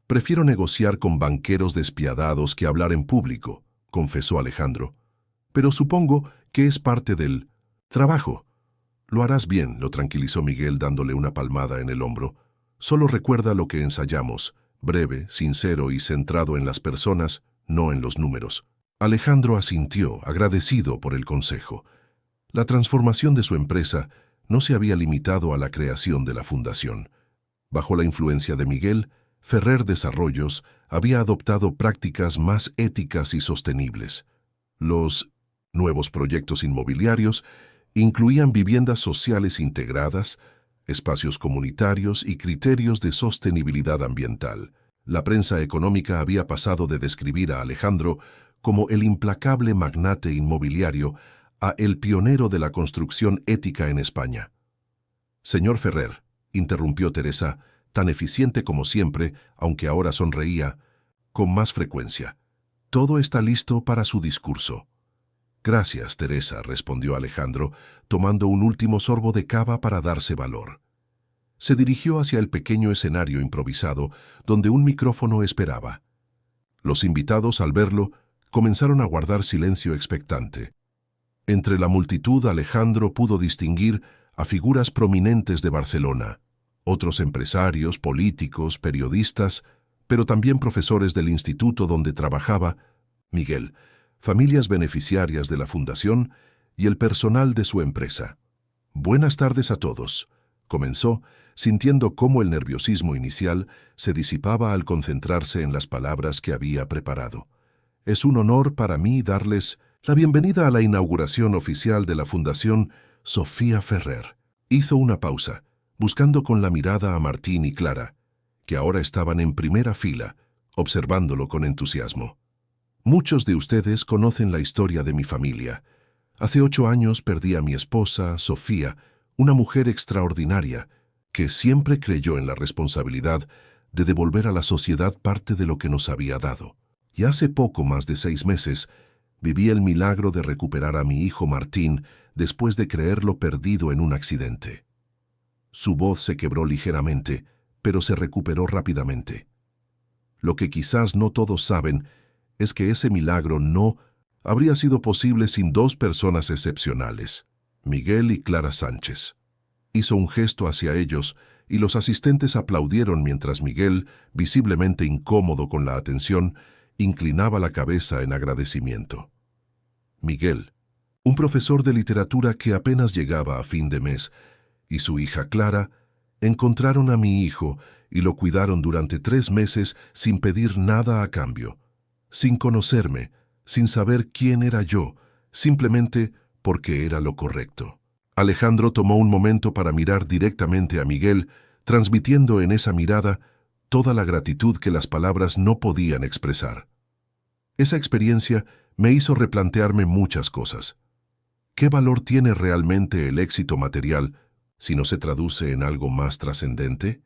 Prefiero negociar con banqueros despiadados que hablar en público, confesó Alejandro. Pero supongo que es parte del trabajo. Lo harás bien, lo tranquilizó Miguel dándole una palmada en el hombro. Solo recuerda lo que ensayamos, breve, sincero y centrado en las personas, no en los números. Alejandro asintió, agradecido por el consejo. La transformación de su empresa no se había limitado a la creación de la fundación. Bajo la influencia de Miguel, Ferrer Desarrollos había adoptado prácticas más éticas y sostenibles. Los nuevos proyectos inmobiliarios incluían viviendas sociales integradas, espacios comunitarios y criterios de sostenibilidad ambiental. La prensa económica había pasado de describir a Alejandro como el implacable magnate inmobiliario a el pionero de la construcción ética en España. Señor Ferrer, interrumpió Teresa, tan eficiente como siempre, aunque ahora sonreía, con más frecuencia. Todo está listo para su discurso. Gracias, Teresa, respondió Alejandro, tomando un último sorbo de cava para darse valor. Se dirigió hacia el pequeño escenario improvisado, donde un micrófono esperaba. Los invitados, al verlo, comenzaron a guardar silencio expectante. Entre la multitud, Alejandro pudo distinguir a figuras prominentes de Barcelona, otros empresarios, políticos, periodistas, pero también profesores del instituto donde trabajaba Miguel, familias beneficiarias de la fundación y el personal de su empresa. Buenas tardes a todos, comenzó, sintiendo cómo el nerviosismo inicial se disipaba al concentrarse en las palabras que había preparado. Es un honor para mí darles la bienvenida a la inauguración oficial de la Fundación Sofía Ferrer. Hizo una pausa, buscando con la mirada a Martín y Clara, que ahora estaban en primera fila, observándolo con entusiasmo. Muchos de ustedes conocen la historia de mi familia. Hace 8 años perdí a mi esposa, Sofía, una mujer extraordinaria, que siempre creyó en la responsabilidad de devolver a la sociedad parte de lo que nos había dado. Y hace poco más de 6 meses, viví el milagro de recuperar a mi hijo Martín después de creerlo perdido en un accidente. Su voz se quebró ligeramente, pero se recuperó rápidamente. Lo que quizás no todos saben es que ese milagro no habría sido posible sin 2 personas excepcionales, Miguel y Clara Sánchez. Hizo un gesto hacia ellos y los asistentes aplaudieron mientras Miguel, visiblemente incómodo con la atención, inclinaba la cabeza en agradecimiento. Miguel, un profesor de literatura que apenas llegaba a fin de mes, y su hija Clara, encontraron a mi hijo y lo cuidaron durante 3 meses sin pedir nada a cambio, sin conocerme, sin saber quién era yo, simplemente porque era lo correcto. Alejandro tomó un momento para mirar directamente a Miguel, transmitiendo en esa mirada toda la gratitud que las palabras no podían expresar. Esa experiencia me hizo replantearme muchas cosas. ¿Qué valor tiene realmente el éxito material si no se traduce en algo más trascendente?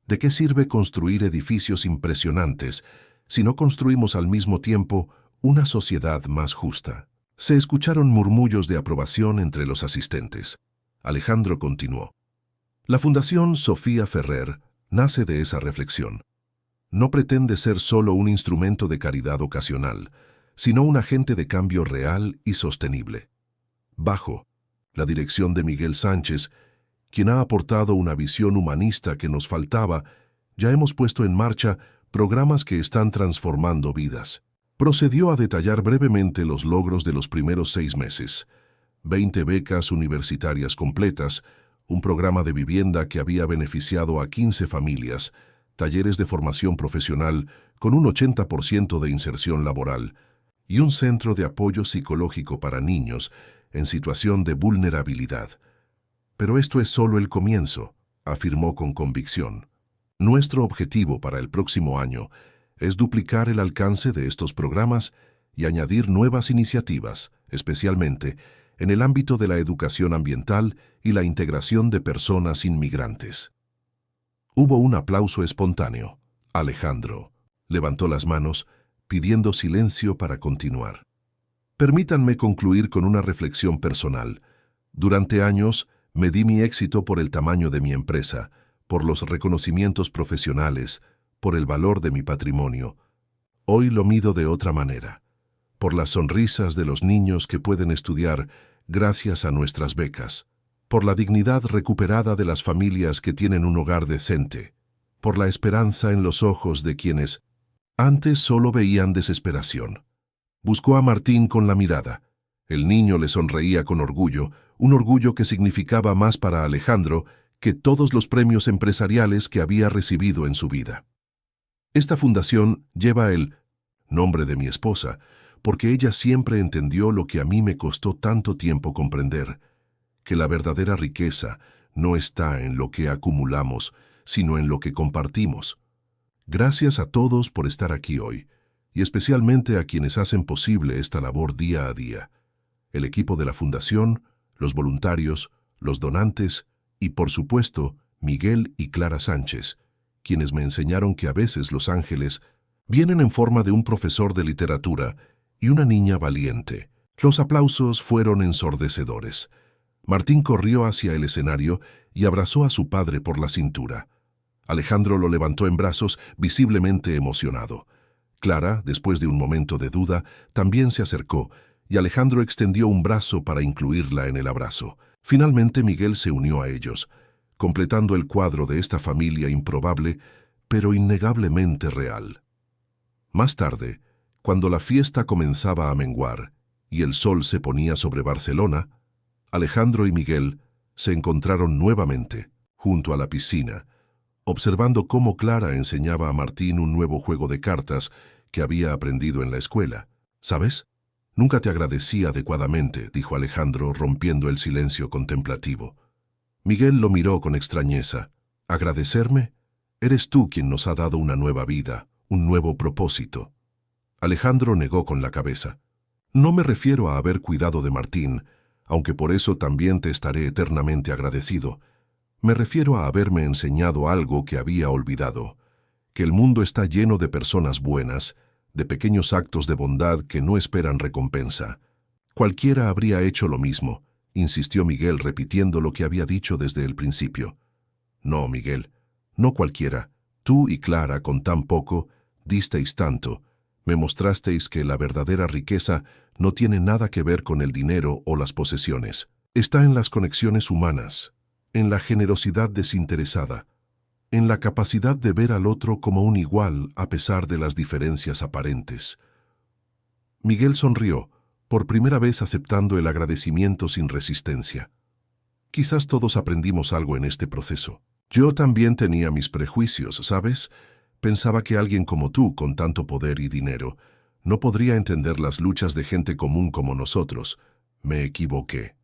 ¿De qué sirve construir edificios impresionantes si no construimos al mismo tiempo una sociedad más justa? Se escucharon murmullos de aprobación entre los asistentes. Alejandro continuó. La Fundación Sofía Ferrer nace de esa reflexión. No pretende ser solo un instrumento de caridad ocasional, sino un agente de cambio real y sostenible. Bajo la dirección de Miguel Sánchez, quien ha aportado una visión humanista que nos faltaba, ya hemos puesto en marcha programas que están transformando vidas. Procedió a detallar brevemente los logros de los primeros 6 meses. 20 becas universitarias completas, un programa de vivienda que había beneficiado a 15 familias, talleres de formación profesional con un 80% de inserción laboral y un centro de apoyo psicológico para niños en situación de vulnerabilidad. Pero esto es solo el comienzo, afirmó con convicción. Nuestro objetivo para el próximo año es duplicar el alcance de estos programas y añadir nuevas iniciativas, especialmente en el ámbito de la educación ambiental y la integración de personas inmigrantes. Hubo un aplauso espontáneo. Alejandro levantó las manos, pidiendo silencio para continuar. Permítanme concluir con una reflexión personal. Durante años, medí mi éxito por el tamaño de mi empresa, por los reconocimientos profesionales, por el valor de mi patrimonio. Hoy lo mido de otra manera, por las sonrisas de los niños que pueden estudiar gracias a nuestras becas, por la dignidad recuperada de las familias que tienen un hogar decente, por la esperanza en los ojos de quienes antes solo veían desesperación. Buscó a Martín con la mirada. El niño le sonreía con orgullo, un orgullo que significaba más para Alejandro que todos los premios empresariales que había recibido en su vida. Esta fundación lleva el nombre de mi esposa, porque ella siempre entendió lo que a mí me costó tanto tiempo comprender, que la verdadera riqueza no está en lo que acumulamos, sino en lo que compartimos. Gracias a todos por estar aquí hoy, y especialmente a quienes hacen posible esta labor día a día. El equipo de la Fundación, los voluntarios, los donantes y, por supuesto, Miguel y Clara Sánchez, quienes me enseñaron que a veces los ángeles vienen en forma de un profesor de literatura y una niña valiente. Los aplausos fueron ensordecedores. Martín corrió hacia el escenario y abrazó a su padre por la cintura. Alejandro lo levantó en brazos, visiblemente emocionado. Clara, después de un momento de duda, también se acercó, y Alejandro extendió un brazo para incluirla en el abrazo. Finalmente Miguel se unió a ellos, completando el cuadro de esta familia improbable, pero innegablemente real. Más tarde, cuando la fiesta comenzaba a menguar y el sol se ponía sobre Barcelona, Alejandro y Miguel se encontraron nuevamente, junto a la piscina, observando cómo Clara enseñaba a Martín un nuevo juego de cartas que había aprendido en la escuela. ¿Sabes? Nunca te agradecí adecuadamente, dijo Alejandro, rompiendo el silencio contemplativo. Miguel lo miró con extrañeza. ¿Agradecerme? Eres tú quien nos ha dado una nueva vida, un nuevo propósito. Alejandro negó con la cabeza. No me refiero a haber cuidado de Martín, aunque por eso también te estaré eternamente agradecido. Me refiero a haberme enseñado algo que había olvidado, que el mundo está lleno de personas buenas, de pequeños actos de bondad que no esperan recompensa. Cualquiera habría hecho lo mismo, insistió Miguel repitiendo lo que había dicho desde el principio. No, Miguel, no cualquiera. Tú y Clara, con tan poco, disteis tanto. Me mostrasteis que la verdadera riqueza no tiene nada que ver con el dinero o las posesiones. Está en las conexiones humanas, en la generosidad desinteresada, en la capacidad de ver al otro como un igual a pesar de las diferencias aparentes. Miguel sonrió, por primera vez aceptando el agradecimiento sin resistencia. Quizás todos aprendimos algo en este proceso. Yo también tenía mis prejuicios, ¿sabes? Pensaba que alguien como tú, con tanto poder y dinero, no podría entender las luchas de gente común como nosotros. Me equivoqué.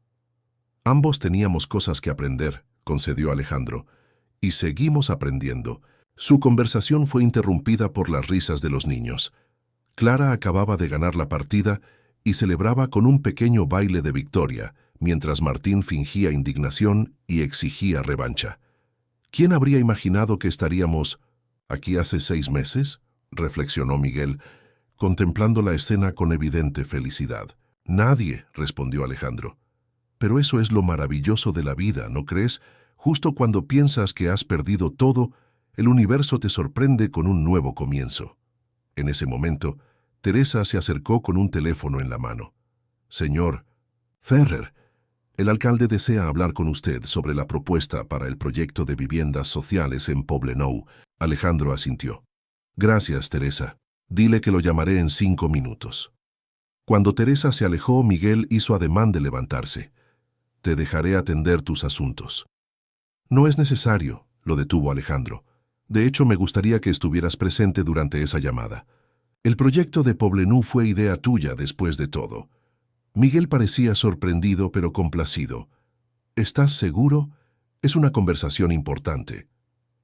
Ambos teníamos cosas que aprender, concedió Alejandro, y seguimos aprendiendo. Su conversación fue interrumpida por las risas de los niños. Clara acababa de ganar la partida y celebraba con un pequeño baile de victoria, mientras Martín fingía indignación y exigía revancha. ¿Quién habría imaginado que estaríamos aquí hace 6 meses? Reflexionó Miguel, contemplando la escena con evidente felicidad. Nadie, respondió Alejandro. Pero eso es lo maravilloso de la vida, ¿no crees? Justo cuando piensas que has perdido todo, el universo te sorprende con un nuevo comienzo. En ese momento, Teresa se acercó con un teléfono en la mano. Señor Ferrer, el alcalde desea hablar con usted sobre la propuesta para el proyecto de viviendas sociales en Poblenou. Alejandro asintió. Gracias, Teresa. Dile que lo llamaré en 5 minutos. Cuando Teresa se alejó, Miguel hizo ademán de levantarse. Te dejaré atender tus asuntos. No es necesario, lo detuvo Alejandro. De hecho, me gustaría que estuvieras presente durante esa llamada. El proyecto de Poblenou fue idea tuya después de todo. Miguel parecía sorprendido pero complacido. ¿Estás seguro? Es una conversación importante.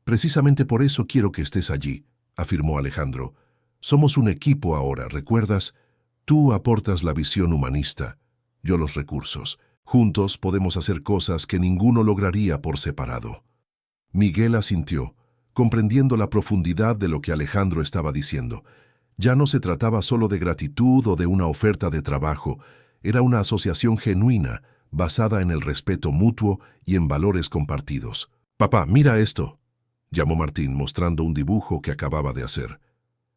Precisamente por eso quiero que estés allí, afirmó Alejandro. Somos un equipo ahora, ¿recuerdas? Tú aportas la visión humanista, yo los recursos. Juntos podemos hacer cosas que ninguno lograría por separado. Miguel asintió, comprendiendo la profundidad de lo que Alejandro estaba diciendo. Ya no se trataba solo de gratitud o de una oferta de trabajo, era una asociación genuina, basada en el respeto mutuo y en valores compartidos. «Papá, mira esto», llamó Martín, mostrando un dibujo que acababa de hacer.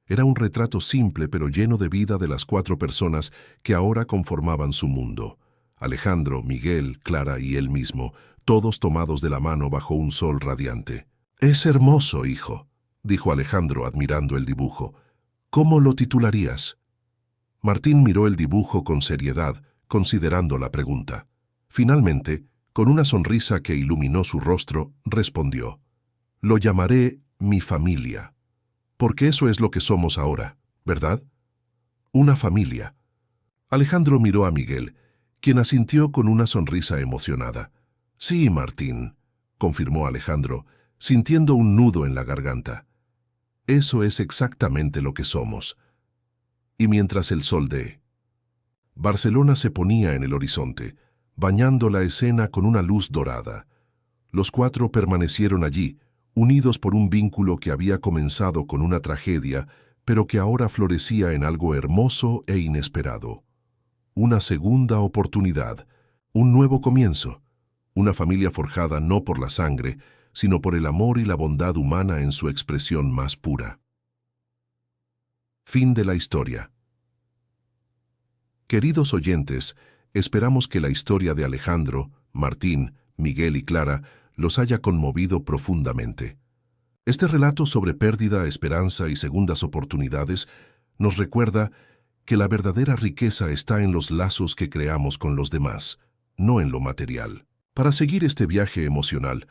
Era un retrato simple pero lleno de vida de las 4 personas que ahora conformaban su mundo. Alejandro, Miguel, Clara y él mismo, todos tomados de la mano bajo un sol radiante. «Es hermoso, hijo», dijo Alejandro admirando el dibujo. «¿Cómo lo titularías?» Martín miró el dibujo con seriedad, considerando la pregunta. Finalmente, con una sonrisa que iluminó su rostro, respondió: «Lo llamaré mi familia, porque eso es lo que somos ahora, ¿verdad? Una familia». Alejandro miró a Miguel, quien asintió con una sonrisa emocionada. «Sí, Martín», confirmó Alejandro, sintiendo un nudo en la garganta. «Eso es exactamente lo que somos». Y mientras el sol de Barcelona se ponía en el horizonte, bañando la escena con una luz dorada, los 4 permanecieron allí, unidos por un vínculo que había comenzado con una tragedia, pero que ahora florecía en algo hermoso e inesperado. Una segunda oportunidad, un nuevo comienzo, una familia forjada no por la sangre, sino por el amor y la bondad humana en su expresión más pura. Fin de la historia. Queridos oyentes, esperamos que la historia de Alejandro, Martín, Miguel y Clara los haya conmovido profundamente. Este relato sobre pérdida, esperanza y segundas oportunidades nos recuerda que la verdadera riqueza está en los lazos que creamos con los demás, no en lo material. Para seguir este viaje emocional,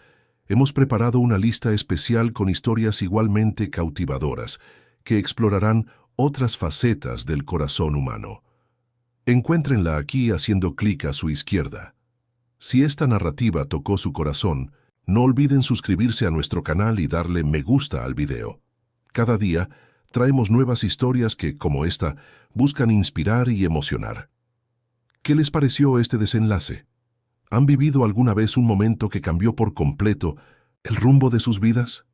hemos preparado una lista especial con historias igualmente cautivadoras que explorarán otras facetas del corazón humano. Encuéntrenla aquí haciendo clic a su izquierda. Si esta narrativa tocó su corazón, no olviden suscribirse a nuestro canal y darle me gusta al video. Cada día traemos nuevas historias que, como esta, buscan inspirar y emocionar. ¿Qué les pareció este desenlace? ¿Han vivido alguna vez un momento que cambió por completo el rumbo de sus vidas?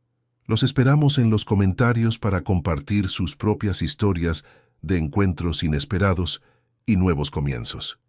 Los esperamos en los comentarios para compartir sus propias historias de encuentros inesperados y nuevos comienzos.